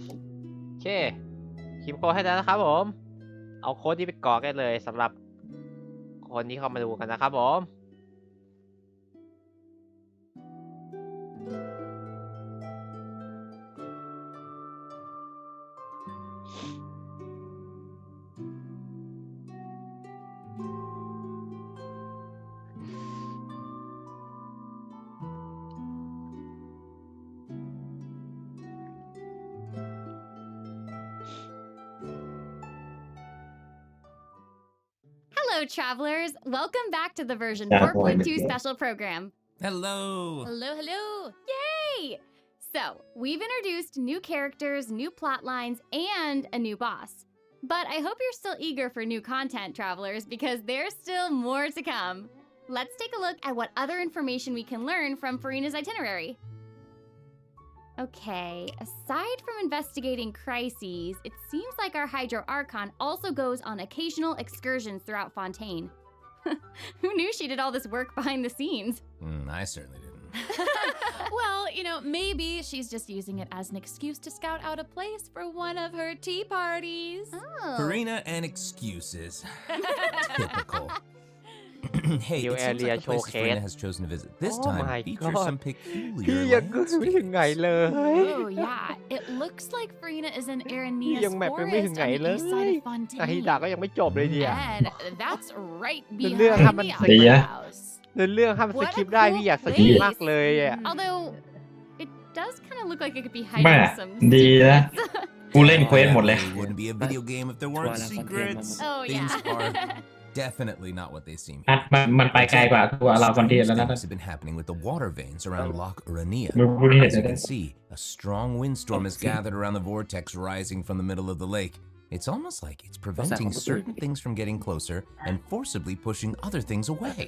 H โอเคพิมพ์โค้ดให้แล้วนะครับผม เอาโค้ดนี้ไปกรอกได้เลยสำหรับคนที่เข้ามาดูกันนะครับผม Hello, travelers! Welcome back to the version Yeah, 4.2 yeah. special program. Hello. Hello! Yay! So, we've introduced new characters, new plot lines, and a new boss. But I hope you're still eager for new content, travelers, because there's still more to come. Let's take a look at what other information we can learn from Farina's itinerary. Okay, aside from investigating crises, it seems like our Hydro Archon also goes on occasional excursions throughout Fontaine. Who knew she did all this work behind the scenes? I certainly didn't. Well, maybe she's just using it as an excuse to scout out a place for one of her tea parties. Oh. Farina and excuses. Typical. Hey, New it seems area like the places showcase. Farina has chosen to visit this Oh time my features God. some พี่ peculiar ยังก็ไม่ถึง landscapes. ไหนเลย Oh, yeah. It looks like Farina is in พี่ Arania's ยังแมปยังไม่ถึ forest งไหน on เล the ย east side of อาฮิ Fontaine. ดะก็ยังไม่จบเลยเนี่ย And that's right เรื่อง behind ถ้ามัน the สกิป house. เรื่องถ้ามันส What a กิปได้ cool พี่อยากสกิป place. มากเลยอ่ะ Although, it does kind of look like it could be แม่ hiding some ดีนะ secrets. กูเล่นเควสหมดเลย It wouldn't be a video game if there weren't secrets. Oh, Things yeah. are definitely not what they seem อัด here. มันไปไกลกว่าตัวเราคอนเทน Strange ต์แล้วนะ things have been happening with the water veins around Loch Urania. มึงพูดเห็น As เล you ย can see, a strong windstorm has gathered around the vortex rising from the middle of the lake. It's almost like it's preventing certain things from getting closer and forcibly pushing other things away.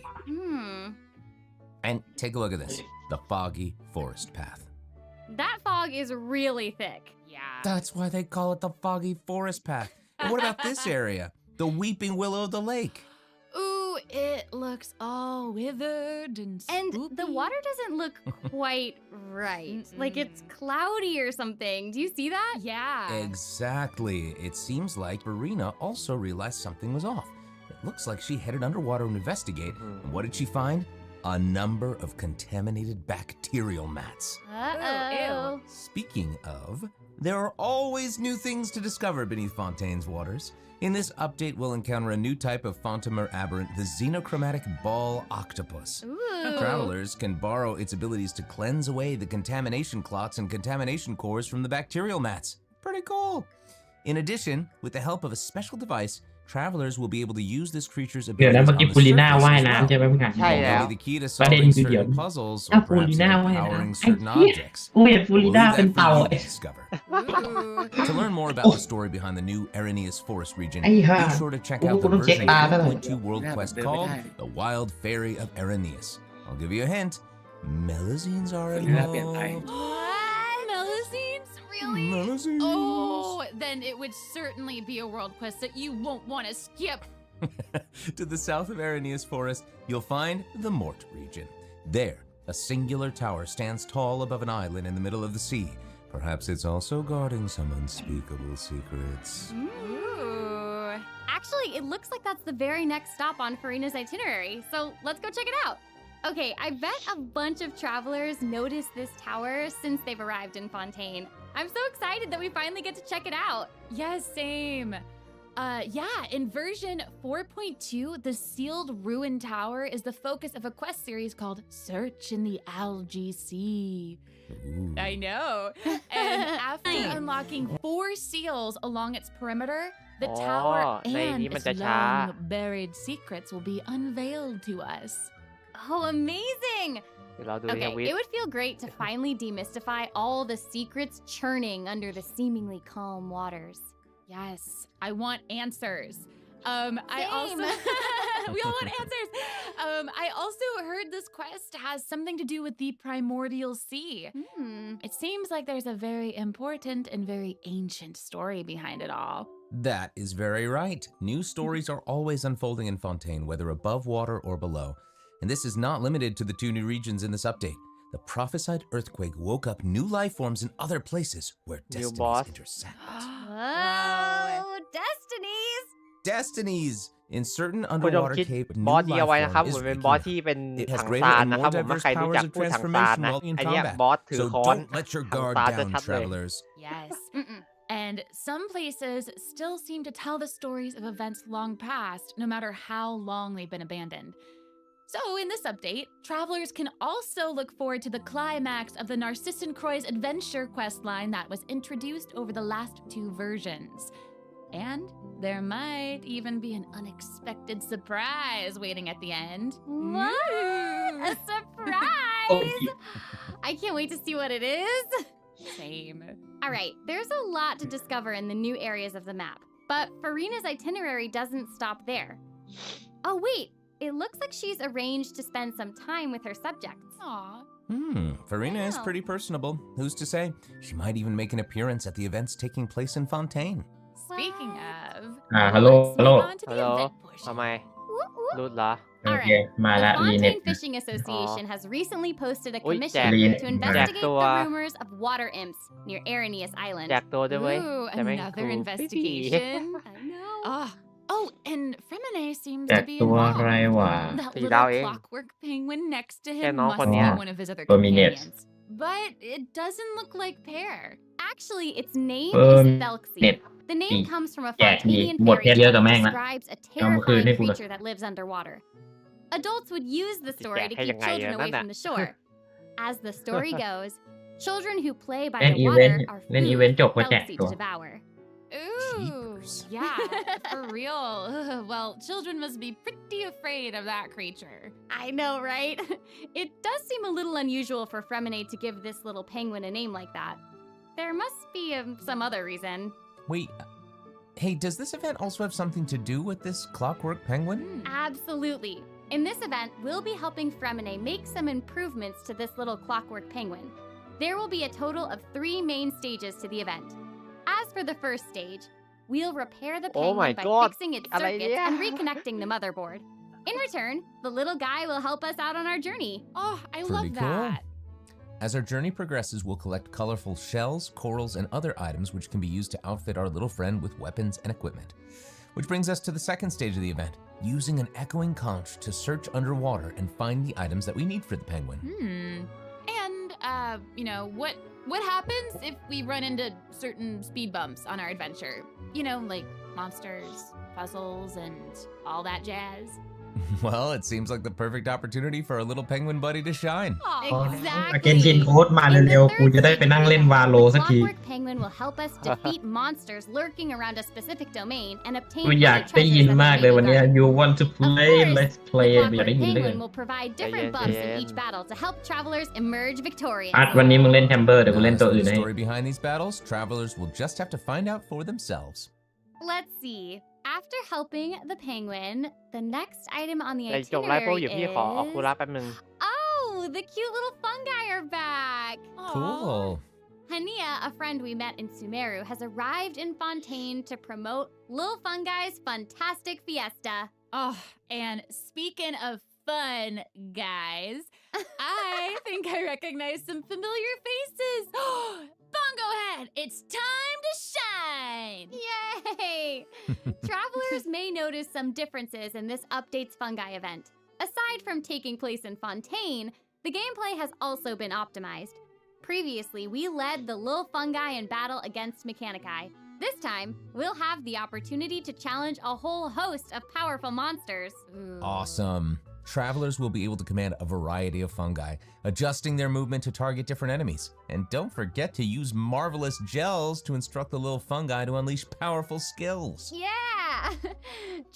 And take a look at this, the foggy forest path. That fog is really thick. Yeah, That's why they call it the Foggy Forest Path. And what about this area? The Weeping Willow of the Lake. Ooh, it looks all withered and spooky. And the water doesn't look quite right. Like it's cloudy or something. Do you see that? Yeah. Exactly. It seems like Verena also realized something was off. It looks like she headed underwater to investigate. And what did she find? A number of contaminated bacterial mats. Uh-oh. Speaking of, there are always new things to discover beneath Fontaine's waters. In this update, we'll encounter a new type of Fontamer aberrant, the xenochromatic ball octopus. Ooh. Travelers can borrow its abilities to cleanse away the contamination clots and contamination cores from the bacterial mats. Pretty cool. In addition, with the help of a special device, travelers will be able to use this creature's เดี๋ยวนะ abilities เมื่อกี้ on ฟู the ลิน่า surface ว่าย as น้ำ well. ใช่ไหมพี่กัน ใช่แล้ว Maybe the key to ประเด็น solving คือเดี๋ยว certain puzzles ถ้า or ฟูลิ perhaps น่าว่าย empowering น้ำไอ้ certain เหี้ย objects. กูเห็นฟูลิ We'll น่า leave เป็น that เต่า for you ไอ้ to discover. Ooh. To learn more about the story behind the new Arrhenius Forest region, ไอ้ห่า be sure to check กู out the ต้องเช็ค version ตาซะหน่อย 2.2 World Quest called The Wild Fairy of Arrhenius. I'll give you a hint. Melazines are ฟูลิน่าเปลี่ยนไป involved. What? Melazines? Really? Melazines. Oh, then it would certainly be a world quest that you won't want to skip. To the south of Arrhenius Forest, you'll find the Mort region. There, a singular tower stands tall above an island in the middle of the sea. Perhaps it's also guarding some unspeakable secrets. Ooh. Actually, it looks like that's the very next stop on Farina's itinerary. So let's go check it out. Okay, I bet a bunch of travelers noticed this tower since they've arrived in Fontaine. I'm so excited that we finally get to check it out. Yes, same. Yeah, in version 4.2, the sealed ruin tower is the focus of a quest series called Search in the Algae Sea. Ooh. I know. And after unlocking 4 seals along its perimeter, the tower ใน and นี้มัน its จะช้า long buried secrets will be unveiled to us. Oh, amazing! เดี๋ยวเราดูใน Okay, ทวิต it would feel great to finally demystify all the secrets churning under the seemingly calm waters. Yes, I want answers. I also we all want answers. I also heard this quest has something to do with the primordial sea. It seems like there's a very important and very ancient story behind it all. That is very right. New stories are always unfolding in Fontaine, whether above water or below. And this is not limited to the 2 new regions in this update. The prophesied earthquake woke up new life forms in other places where New destinies boss. intersect. Whoa, destinies! Destinies! In certain คุณลอง underwater คิด cave, บอ new สเดียว life ไว้นะครับ form ผม is เป็น waking บอส up. ที่เป็น It has ถัง greater ซาน and นะครับ more ผมถ้า diverse ใครรู้จัก powers of พูดถังซาน transformation นะ while in ไอเนี้ย combat. บอสถือ So ค้อน don't let your ถัง guard ซาน down, ชัดๆเลย travelers. Yes. And some places still seem to tell the stories of events long past, no matter how long they've been abandoned. So, in this update, travelers can also look forward to the climax of the Narcissan Croix adventure questline that was introduced over the last 2 versions. And there might even be an unexpected surprise waiting at the end. What? A surprise! I can't wait to see what it is. Same. All right, there's a lot to discover in the new areas of the map, but Farina's itinerary doesn't stop there. Oh, wait, it looks like she's arranged to spend some time with her subjects. Aw. Farina is Wow. pretty personable. Who's to say? She might even make an appearance at the events taking place in Fontaine. Speaking of, ฮัลโหล let's ฮัลโหล move on to ฮัล the โหล event portion. ทำไม Whoop, whoop. รูดเหรอ โอเค มา The ละรีเน็ต Fontaine Fishing Association has recently posted a Ui, commission Jack. to investigate Jack the to, rumors of water imps near Arrhenius Island. แจกตัวด้วยเว้ย Ooh, แต่แม่ง another กู investigation. I know. Oh, and Fremine seems แจ to ก be ตัวอะไร involved. วะ That สี่ little ดาวเอง clockwork penguin next to แค่ him น้อง must คน be เนี้ย one of his other Dominates. companions. But it doesn't look like Pear. Actually, its name Um, is Thelxie. net. The name Di- comes from a Jack, di- Fontanian bột fairy hết tale tao that mang đó. describes a Cho một khơi terrifying đi cũng được. creature that lives underwater. Adults would use the story to hay keep là ngày children rồi away đó from nè. the shore. As the story goes, children who play by เล่น the อีเวนต์ water are เล่น food อีเวนต์จบ for ก็แจก Thelxie ตั to ว devour. Ooh, Jeepers. yeah, for real. Well, children must be pretty afraid of that creature. I know, right? It does seem a little unusual for Fremine to give this little penguin a name like that. There must be some other reason. Wait, hey, does this event also have something to do with this clockwork penguin? Absolutely. In this event, we'll be helping Fremine make some improvements to this little clockwork penguin. There will be a total of 3 main stages to the event. As for the first stage, we'll repair the Oh my penguin by God. fixing itsอะไร circuits เนี่ย and reconnecting the motherboard. In return, the little guy will help us out on our journey. Oh, I Pretty love cool. that. As our journey progresses, we'll collect colorful shells, corals, and other items which can be used to outfit our little friend with weapons and equipment. Which brings us to the second stage of the event, using an echoing conch to search underwater and find the items that we need for the penguin. And you know, what happens if we run into certain speed bumps on our adventure? You know, like monsters, puzzles, and all that jazz. Well, it seems like the perfect opportunity for our little penguin buddy to shine. เกนชินโค้ดมาเร็วๆกูจะได้ไปนั่งเล่นวาโล The สักที Clockwork Penguin will help us defeat monsters lurking around a specific domain and obtain กูอยาก other ได้ยิน treasures มาก that เลย the วัน main เนี้ย garden. you want to Of play course, let's the play อยาก Clockwork ได้ยินเรื่อง Penguin will provide different bumps in each battle to help travelers emerge victorious. อาร์ตวันนี้มึงเล่นแฮมเบอร์เดี๋ยวกู Now, เล่น as ตัว for อื่น the ให้ story behind these battles, travelers will just have to find out for themselves. Let's see. After helping the penguin, the next item on the ในจบไลฟ์โปร itinerary อยู่พี่ขอออกธุ is... ระแป๊บนึง Oh, the cute little fungi are back. Cool. Hania, a friend we met in Sumeru, has arrived in Fontaine to promote Lil Fungi's Fantastic Fiesta. Oh, and speaking of fun, guys, I think I recognize some familiar faces. Bongo Head, it's time to shine! Yay! Travelers may notice some differences in this update's fungi event. Aside from taking place in Fontaine, the gameplay has also been optimized. Previously, we led the Lil Fungi in battle against Mechanici. This time, we'll have the opportunity to challenge a whole host of powerful monsters. Awesome. Travelers will be able to command a variety of fungi, adjusting their movement to target different enemies. And don't forget to use marvelous gels to instruct the little fungi to unleash powerful skills. Yeah!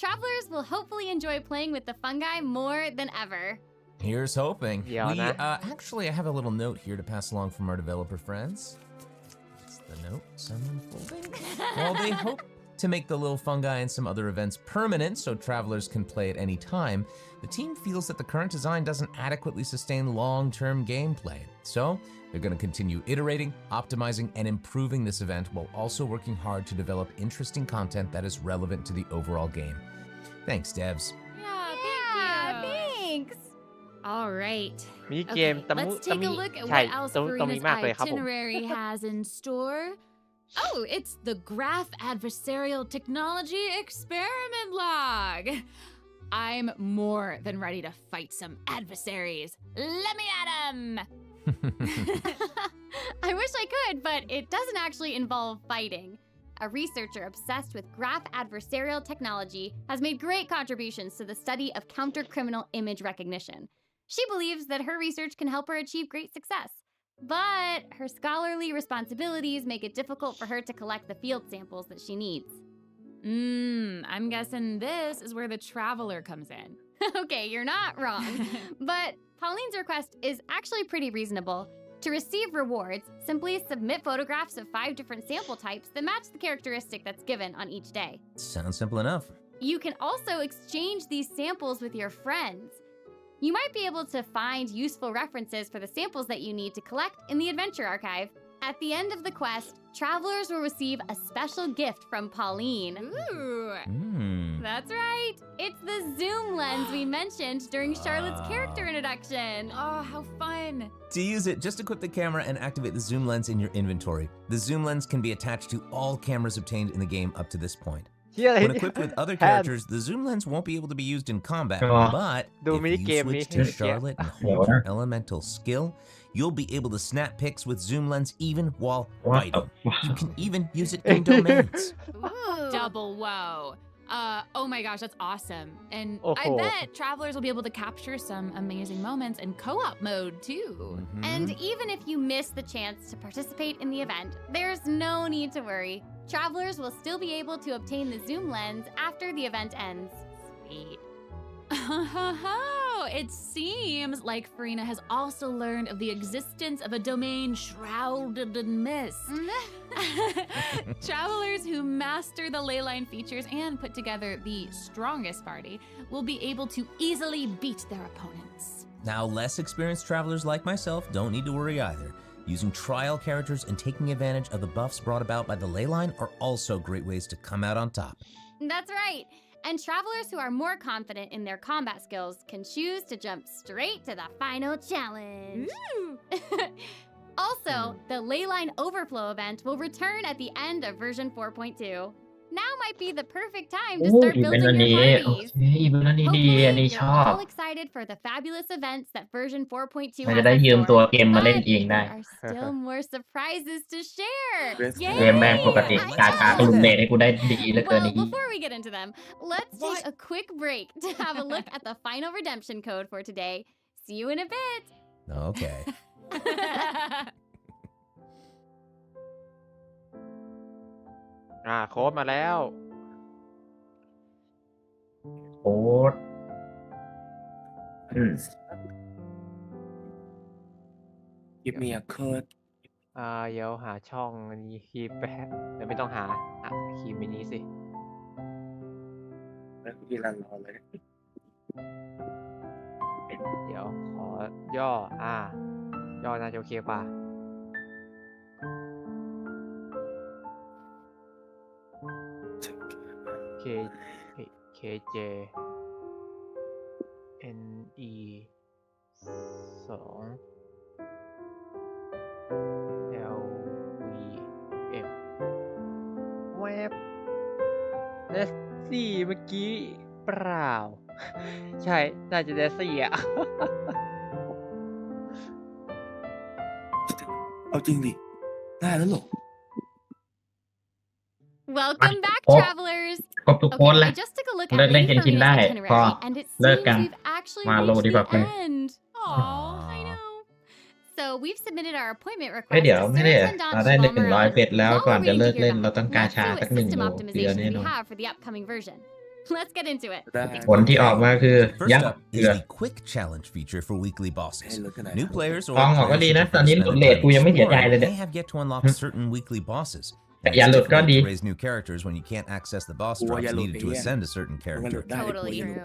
Travelers will hopefully enjoy playing with the fungi more than ever. Here's hoping. Yeah, Actually, I have a little note here to pass along from our developer friends. It's the note, some unfolding. While they hope to make the little fungi and some other events permanent so travelers can play at any time, the team feels that the current design doesn't adequately sustain long-term gameplay. So, they're going to continue iterating, optimizing, and improving this event while also working hard to develop interesting content that is relevant to the overall game. Thanks, devs. Yeah, thanks! All right. มีเกม Okay, ตะมุ let's ตะ take มี a look at ใช่ what else ตะมี Farina's มากเลยครับผม itinerary has in store. Oh, it's the Graph Adversarial Technology Experiment Log. I'm more than ready to fight some adversaries. Let me at 'em! I wish I could, but it doesn't actually involve fighting. A researcher obsessed with graph adversarial technology has made great contributions to the study of counter-criminal image recognition. She believes that her research can help her achieve great success. But her scholarly responsibilities make it difficult for her to collect the field samples that she needs. I'm guessing this is where the traveler comes in. Okay, you're not wrong. But Pauline's request is actually pretty reasonable. To receive rewards, simply submit photographs of 5 different sample types that match the characteristic that's given on each day. Sounds simple enough. You can also exchange these samples with your friends. You might be able to find useful references for the samples that you need to collect in the Adventure Archive. At the end of the quest, travelers will receive a special gift from Pauline. Ooh. That's right. It's the zoom lens we mentioned during Charlotte's character introduction. Oh, how fun. To use it, just equip the camera and activate the zoom lens in your inventory. The zoom lens can be attached to all cameras obtained in the game up to this point. When equipped with other characters, the zoom lens won't be able to be used in combat, but if you switch to Charlotte and hold your elemental skill, you'll be able to snap pics with zoom lens even while fighting. You can even use it in domains. Ooh. Double whoa. Oh my gosh, that's awesome. And I bet travelers will be able to capture some amazing moments in co-op mode too. And even if you miss the chance to participate in the event, there's no need to worry. Travelers will still be able to obtain the zoom lens after the event ends. Sweet. Oh, it seems like Farina has also learned of the existence of a domain shrouded in mist. Travelers who master the leyline features and put together the strongest party will be able to easily beat their opponents. Now, less experienced travelers like myself don't need to worry either. Using trial characters and taking advantage of the buffs brought about by the ley line are also great ways to come out on top. That's right. And travelers who are more confident in their combat skills can choose to jump straight to the final challenge. Also, the Leyline Overflow event will return at the end of version 4.2. Now might be the perfect time to โอ้ start อีเวนต์อัน building นี้ your โอ parties. เคอีเวนต์อันนี้ดี Hopefully, อันนี้ you're ชอบ all excited for the fabulous events that version 4.2 มัน has จะได้ in ยืมตัว store. เกมมาเล่น But เองได้ there are still more surprises to share. เกมแม่งปกติกากากลุมเนตให้กูได้ดีเหลือเกิน Well, นี้ before we get into them, let's take a quick break to have a look at the final redemption code for today. See you in a bit. Okay. โค้ดมาแล้ว โค้ดGive me a code เดี๋ยวหาช่องอันนี้คีย์แป๊บเดี๋ยวไม่ต้องหาคีย์มินิสิ แล้วพี่รันรอเลย เดี๋ยวขอย่อย่อน่าจะโอเคป่ะ KJ NE 2 LVM แวบเดซี่เมื่อกี้เปล่า ใช่ น่าจะเดซี่อ่ะ เอาจริงดิ ได้แล้วเหรอ Welcome back, ครบ travelers. ครบทุกคนแล้ว I just took a look เลิ at กเล่นเกนชิน Ring ได้ Furry's พอ itinerary, and it เลิก seems กัน we've actually มาโล reached ดีกว่า the คุณ end. Aw, I know. So we've submitted our appointment เฮ้ย request เดี๋ยว to ไม่ได้ Sir Tendon เราได้ 100 เฟสแล้ว While ก่อน we're จะ waiting เลิ to ก hear เล่น back เราต้องกา let's ชา see สัก what หนึ่ง system โลเดือน optimization แน่น we อน have for the upcoming version. Let's get into it. ผลที่ออกมาคือ First ยักษ์ up เก is ลือ the quick challenge feature for weekly bosses. New players or ลองออกก็ players ดี who นะ ต prefer อน to นี้ spend หลุด their เลท time กูยังไม่เสียใจเลย exploring เนี่ย may have yet to unlock certain weekly bosses. แต่อย่าหลุดก็ดี It's difficult to raise new characters when you can't access the boss drops needed to ascend a certain character. Totally true.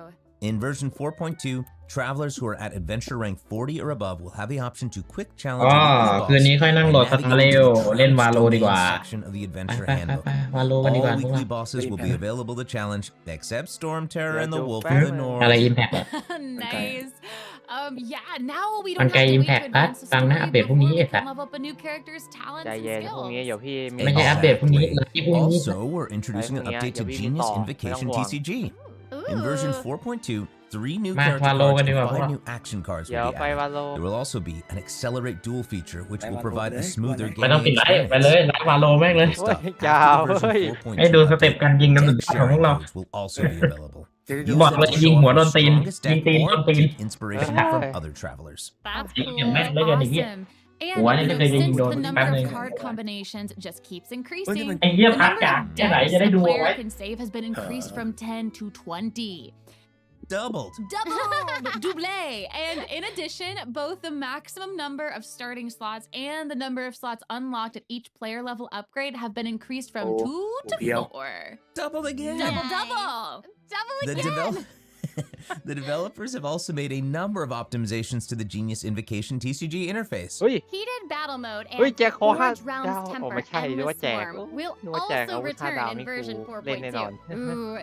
In version 4.2, travelers who are at adventure rank 40 or above will have the option to quick challenge อ๋อ a weekly boss คืนนี้ค่อยนั่งโหลด and สตาร์ navigate เร into ล the เล่น Traps วาโลดีกว่า domain section of the ไป adventure ไป handbook. ไปวาโลกันดีกว่า All พวกเรา weekly bosses will be available to challenge, except Storm Terror and the Wolf of the อะไร North. อิมแพค Nice. Yeah, now we มัน don't ไกล have to อิม wait แพ to คนะ advance the ฟังนะ story อัปเดตพรุ่ง before นี้ we ไอ้สัต can ว์ level up a new character's ใจ talents and เย็นพรุ่งนี้ skills. เดี๋ยวพี่ ไม่ใช่อัปเดตพรุ่งนี้ที่พรุ่งนี้ Also, we're introducing an update to Genius Invocation TCG. In version 4.2, 3 new มา character วาโล cards กันดี and กว่าพวก 5 เรา new action cards เดี๋ยว will be ไปวา added. โล There will also be an accelerate duel feature, which will provide a smoother ไม่ต้อง game ปิดไลฟ์ไปเลยไลฟ์วาโลแม่งเลย โอ้ยยาวเฮ้ย ให้ดูสเต็ปการยิงกันสุด Deck ยอดของพว sharing กเรา codes will also be available. บอกเลย Use ยิง them to หัว show โด off น your ตีน strongest ยิง deck ตีน or โดนตีน take inspiration from other travelers. That's Chị cool. điểm mét lấy gần đi. Awesome. Ủa, And đây you cái know, gì since đồ the bán number này. of card combinations just keeps increasing, Anh Diệp the áp number cả of cái này decks cho đấy a đùa player ấy. can save has been increased from 10 to 20. Doubled. Double. And in addition, both the maximum number of starting slots and the number of slots unlocked at each player level upgrade have been increased from 2 to 4. Doubled again. Double. Double The, again. the developers have also made a number of optimizations to the Genius Invocation TCG interface. เฮ้ย Heated battle mode เฮ้ย and แจกคอ5 Forge Realms ดาวโอ้ Temper ไม่ใช่หรือว่า Endless แจก Swarm will นึกว่าแจก also อาวุธ5 return ดาว in นี่ version กูเล่นแน่นอน 4.2. Ooh.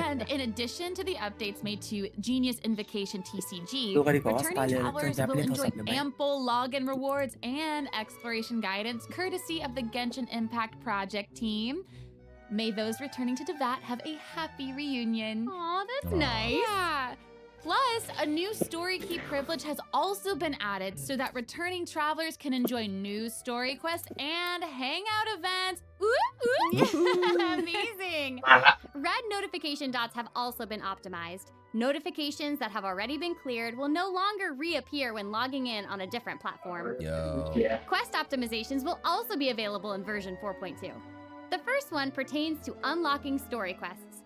And in addition to the updates made to Genius Invocation TCG, ดูกันดีกว่าว่า returning Star Rail travelers จะ will เล่นโทร enjoy ศัพท์ได้ไหม ample login rewards and exploration guidance courtesy of the Genshin Impact project team. May those returning to Devat have a happy reunion. Aw, that's Aw. nice. Yeah. Plus, a new story key privilege has also been added so that returning travelers can enjoy new story quests and hangout events. Amazing. Red notification dots have also been optimized. Notifications that have already been cleared will no longer reappear when logging in on a different platform. Yo. Quest optimizations will also be available in version 4.2. The first one pertains to unlocking story quests.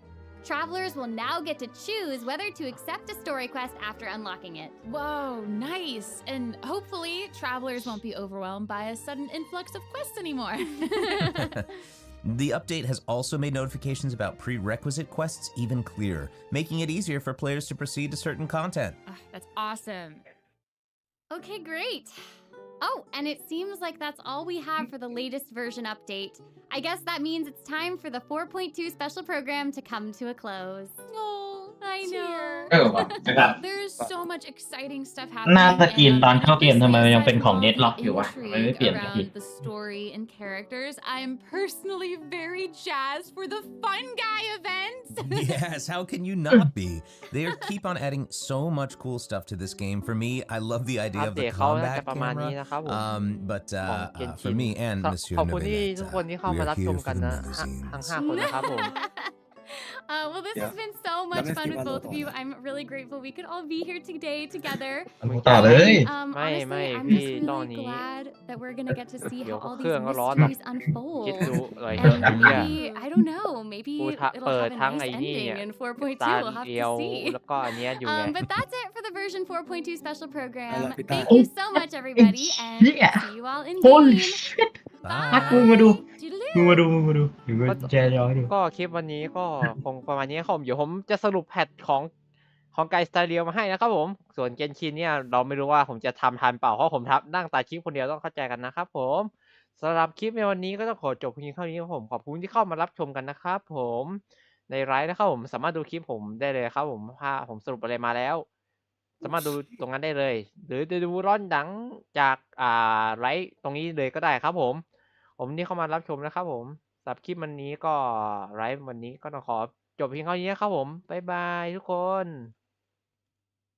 Travelers will now get to choose whether to accept a story quest after unlocking it. Whoa, nice. And hopefully, travelers won't be overwhelmed by a sudden influx of quests anymore. The update has also made notifications about prerequisite quests even clearer, making it easier for players to proceed to certain content. That's awesome. Okay, great. Oh, and it seems like that's all we have for the latest version update. I guess that means it's time for the 4.2 special program to come to a close. Oh, I know. ว่ะนะครับ There's so much exciting stuff หน้า happening. สกรีนตอนเข้าเกม This ทำไมมันยัง aside เป็น from ของ all เน็ต the ล็อกอยู่วะทำไมไม่ intrigue เปลี่ยนสักที around the story and characters, I am personally very jazzed for the Fun Guy event. Yes, how can you not be? They keep on adding so much cool stuff to this game. For me, I love the อั idea ป of เด the ตเขาน่าจะ combat ประมาณนี้ camera. นะครับผม But ของเกน for ชิน me and Monsieur ขอบคุณที่ทุกคนที่เข้า Noveletta, มา we รับ are ชม here กัน for the นะทั้ง magazines. 5 คนนะครับผม Well, this has been so much fun with both of you. I'm really grateful we could all be here today together. ต่อเลย Honestly, I'm พี่ just ต้อง really นี้ glad that we're gonna get to see เดี๋ยว how all เครื่ these องก็ร้อน mysteries คิด unfold. ดูอะไร And เนี่ย maybe, I don't know, maybe กู it'll เปิด have a ทั้ง nice ไอ้นี่ ending in 4.2. ตา We'll have เดียว to see. แล้วก็อันเนี้ยอยู่ไง But that's it for the version 4.2 special program. love it. Thank you so much, everybody, and see you all in Holy game. shit Bye. มึงมาดู Toodaloo. มึงมาดูหรือว่าแจย้อยดู ก็คลิปวันนี้ก็คงประมาณนี้ครับผมเดี๋ยวผมจะสรุปแพทของไกสไตล์เรียลมาให้นะครับผมส่วนเกนชินเนี่ยเราไม่รู้ว่าผมจะทำทันเปล่าเพราะผมนั่งตัดคลิปคนเดียวต้องเข้าใจกันนะครับผมสำหรับคลิปในวันนี้ก็ต้องขอจบเพียงเท่านี้ครับผมขอบคุณที่เข้ามารับชมกันนะครับผมในไลฟ์นะครับผมสามารถดูคลิปผมได้เลยครับผมถ้าผมสรุปอะไรมาแล้ว สามารถดูตรงนั้นได้เลย หรือจะดูร้อนหนังจากไลฟ์ตรงนี้เลยก็ได้ครับผมนี่เข้ามารับชมนะครับผมสำหรับคลิปวันนี้ก็ไลฟ์วันนี้ก็ต้องขอจบเพียงเท่านี้ครับผมบ๊ายบายทุกคน